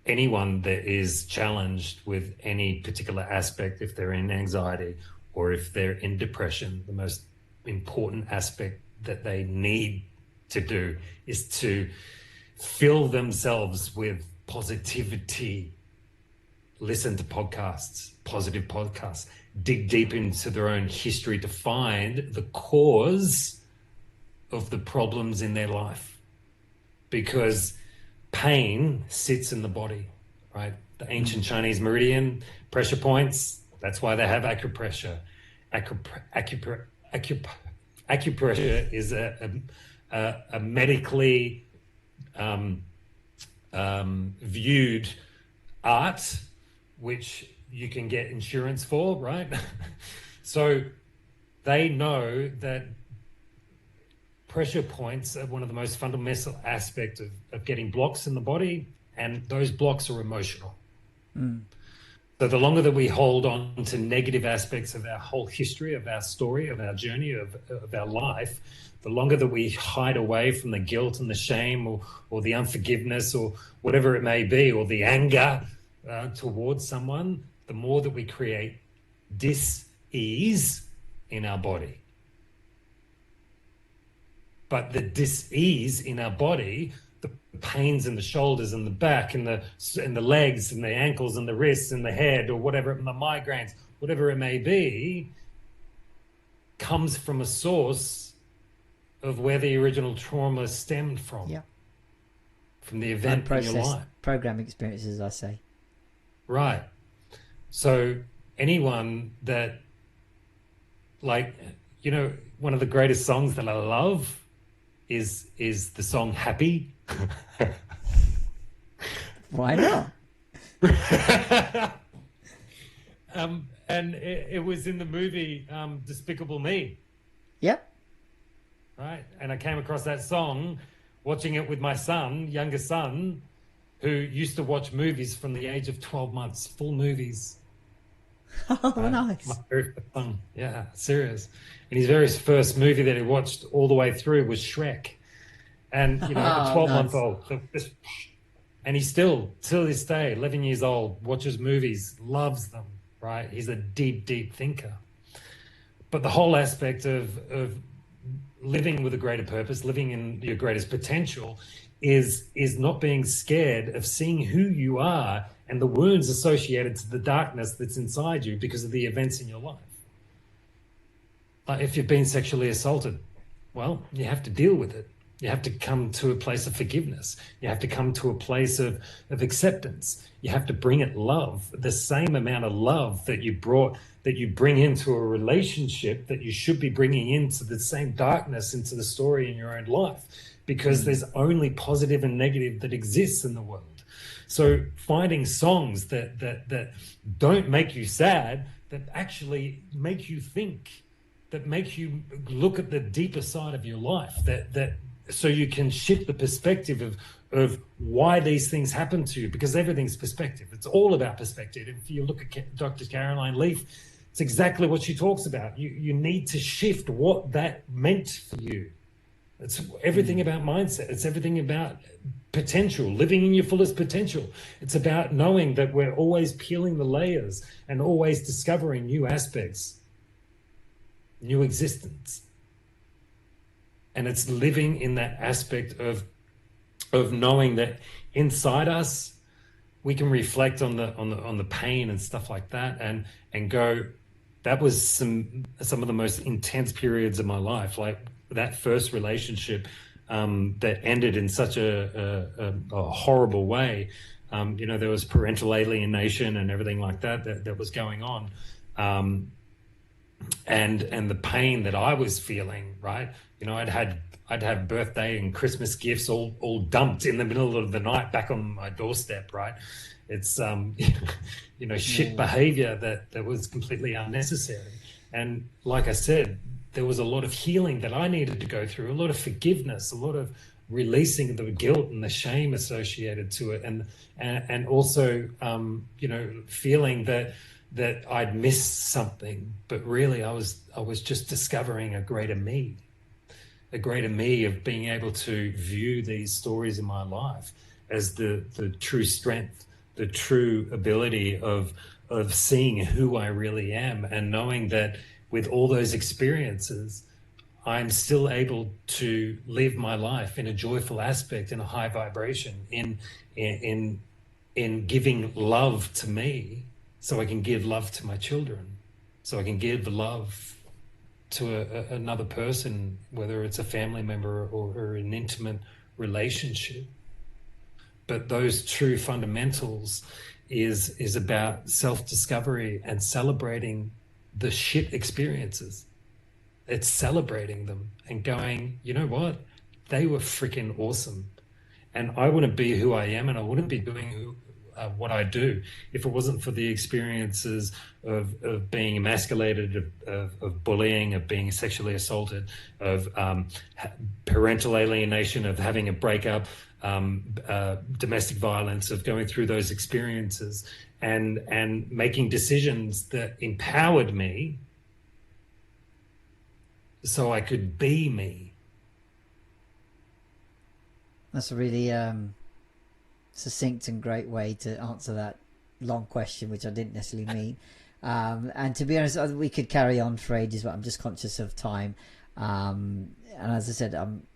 Anyone that is challenged with any particular aspect, if they're in anxiety or if they're in depression, the most important aspect that they need to do is to fill themselves with positivity. Listen to podcasts, positive podcasts, dig deep into their own history to find the cause of the problems in their life. Because pain sits in the body, right? The ancient Chinese meridian, pressure points, that's why they have acupressure. Acupressure is a medically viewed art, which you can get insurance for, right? So they know that pressure points are one of the most fundamental aspects of getting blocks in the body, and those blocks are emotional. So the longer that we hold on to negative aspects of our whole history, of our story, of our journey, of our life, the longer that we hide away from the guilt and the shame or the unforgiveness or whatever it may be, or the anger towards someone, the more that we create dis-ease in our body. But the dis-ease in our body, the pains in the shoulders and the back and the legs and the ankles and the wrists and the head or whatever, and the migraines, whatever it may be, comes from a source of where the original trauma stemmed from. Yeah. From the event in your life. Programming experiences, I say. Right. So anyone that, like, you know, one of the greatest songs that I love is the song Happy. Why not? And it was in the movie Despicable Me. Yep. Right. And I came across that song watching it with my son, younger son, who used to watch movies from the age of 12 months, full movies. Oh, nice. Yeah, serious. And his very first movie that he watched all the way through was Shrek. And, you know, a 12-month-old. And he still, till this day, 11 years old, watches movies, loves them, right? He's a deep, deep thinker. But the whole aspect of living with a greater purpose, living in your greatest potential, is not being scared of seeing who you are and the wounds associated to the darkness that's inside you because of the events in your life. Like if you've been sexually assaulted, well, you have to deal with it. You have to come to a place of forgiveness. You have to come to a place of acceptance. You have to bring it love, the same amount of love that you bring into a relationship that you should be bringing into the same darkness into the story in your own life, because there's only positive and negative that exists in the world. So finding songs that don't make you sad, that actually make you think, that make you look at the deeper side of your life, that so you can shift the perspective of why these things happen to you, because everything's perspective. It's all about perspective. If you look at Dr. Caroline Leaf, it's exactly what she talks about. You need to shift what that meant for you. It's everything about mindset. It's everything about potential, living in your fullest potential. It's about knowing that we're always peeling the layers and always discovering new aspects, new existence. And it's living in that aspect of knowing that inside us we can reflect on the pain and stuff like that, and go, that was some of the most intense periods of my life, like that first relationship that ended in such a horrible way. You know, there was parental alienation and everything like that was going on, and the pain that I was feeling, right? You know, I'd have birthday and Christmas gifts all dumped in the middle of the night back on my doorstep, right? It's you know, shit behavior that was completely unnecessary. And like I said, there was a lot of healing that I needed to go through, a lot of forgiveness, a lot of releasing the guilt and the shame associated to it, and also you know, feeling that I'd missed something, but really I was just discovering a greater me. greater me of being able to view these stories in my life as the true strength, the true ability of seeing who I really am, and knowing that with all those experiences, I'm still able to live my life in a joyful aspect, in a high vibration, in giving love to me, so I can give love to my children, so I can give love to another person, whether it's a family member or an intimate relationship. But those true fundamentals is about self-discovery and celebrating the shit experiences. It's celebrating them and going, you know what? They were freaking awesome. And I wouldn't be who I am, and I wouldn't be doing what I do if it wasn't for the experiences of being emasculated, of bullying, of being sexually assaulted, of parental alienation, of having a breakup, domestic violence, of going through those experiences and making decisions that empowered me so I could be me. That's a really succinct and great way to answer that long question, which I didn't necessarily mean. And to be honest, we could carry on for ages, but I'm just conscious of time. And as I said, I'm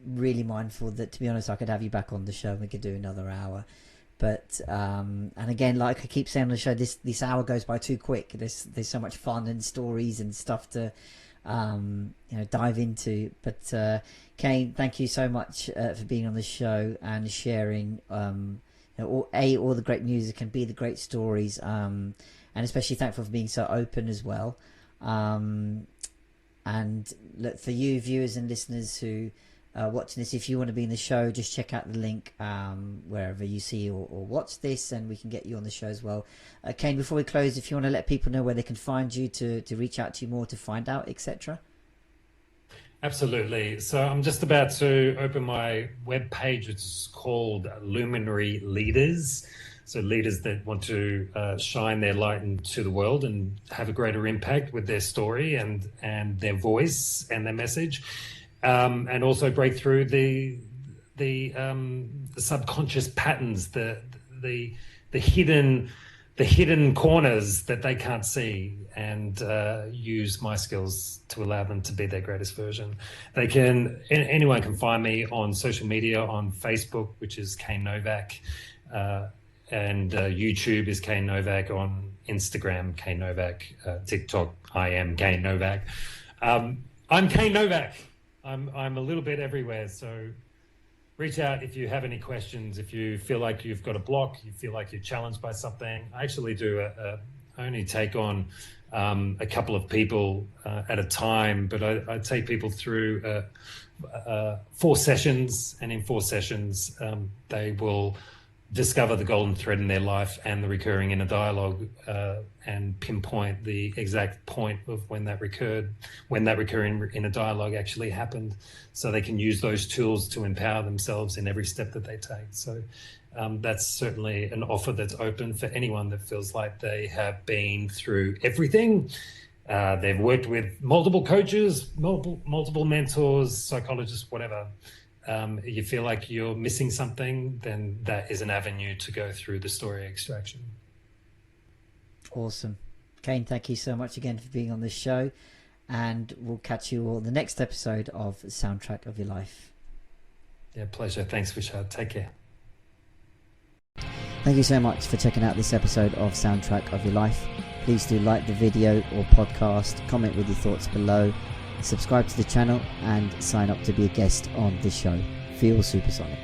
really mindful that, to be honest, I could have you back on the show and we could do another hour. But and again, like I keep saying on the show, this hour goes by too quick. There's so much fun and stories and stuff to dive into. But Kane, thank you so much for being on the show and sharing all the great music and the great stories, and especially thankful for being so open as well. And look, for you viewers and listeners who are watching this, if you want to be in the show, just check out the link wherever you see or watch this, and we can get you on the show as well. Kane, before we close, if you want to let people know where they can find you, to reach out to you more, to find out, etc. Absolutely. So I'm just about to open my webpage. It's called Luminary Leaders. So leaders that want to shine their light into the world and have a greater impact with their story and their voice and their message, and also break through the subconscious patterns, the hidden corners that they can't see, and use my skills to allow them to be their greatest version. Anyone can find me on social media, on Facebook, which is Kane Novak, and YouTube is Kane Novak, on Instagram, Kane Novak, TikTok, I am Kane Novak. I'm Kane Novak. I'm a little bit everywhere, so reach out if you have any questions. If you feel like you've got a block, you feel like you're challenged by something. I actually do I only take on a couple of people at a time, but I take people through 4 sessions, and in 4 sessions they will discover the golden thread in their life and the recurring inner dialogue, and pinpoint the exact point of when that recurring inner dialogue actually happened, so they can use those tools to empower themselves in every step that they take. So that's certainly an offer that's open for anyone that feels like they have been through everything. They've worked with multiple coaches, multiple mentors, psychologists, whatever. You feel like you're missing something, then that is an avenue to go through the story extraction. Awesome. Kane, thank you so much again for being on this show, and we'll catch you all in the next episode of Soundtrack of Your Life. Yeah, pleasure. Thanks, Vishad. Take care. Thank you so much for checking out this episode of Soundtrack of Your Life. Please do like the video or podcast, comment with your thoughts below, subscribe to the channel, and sign up to be a guest on this show. Feel Supersonic.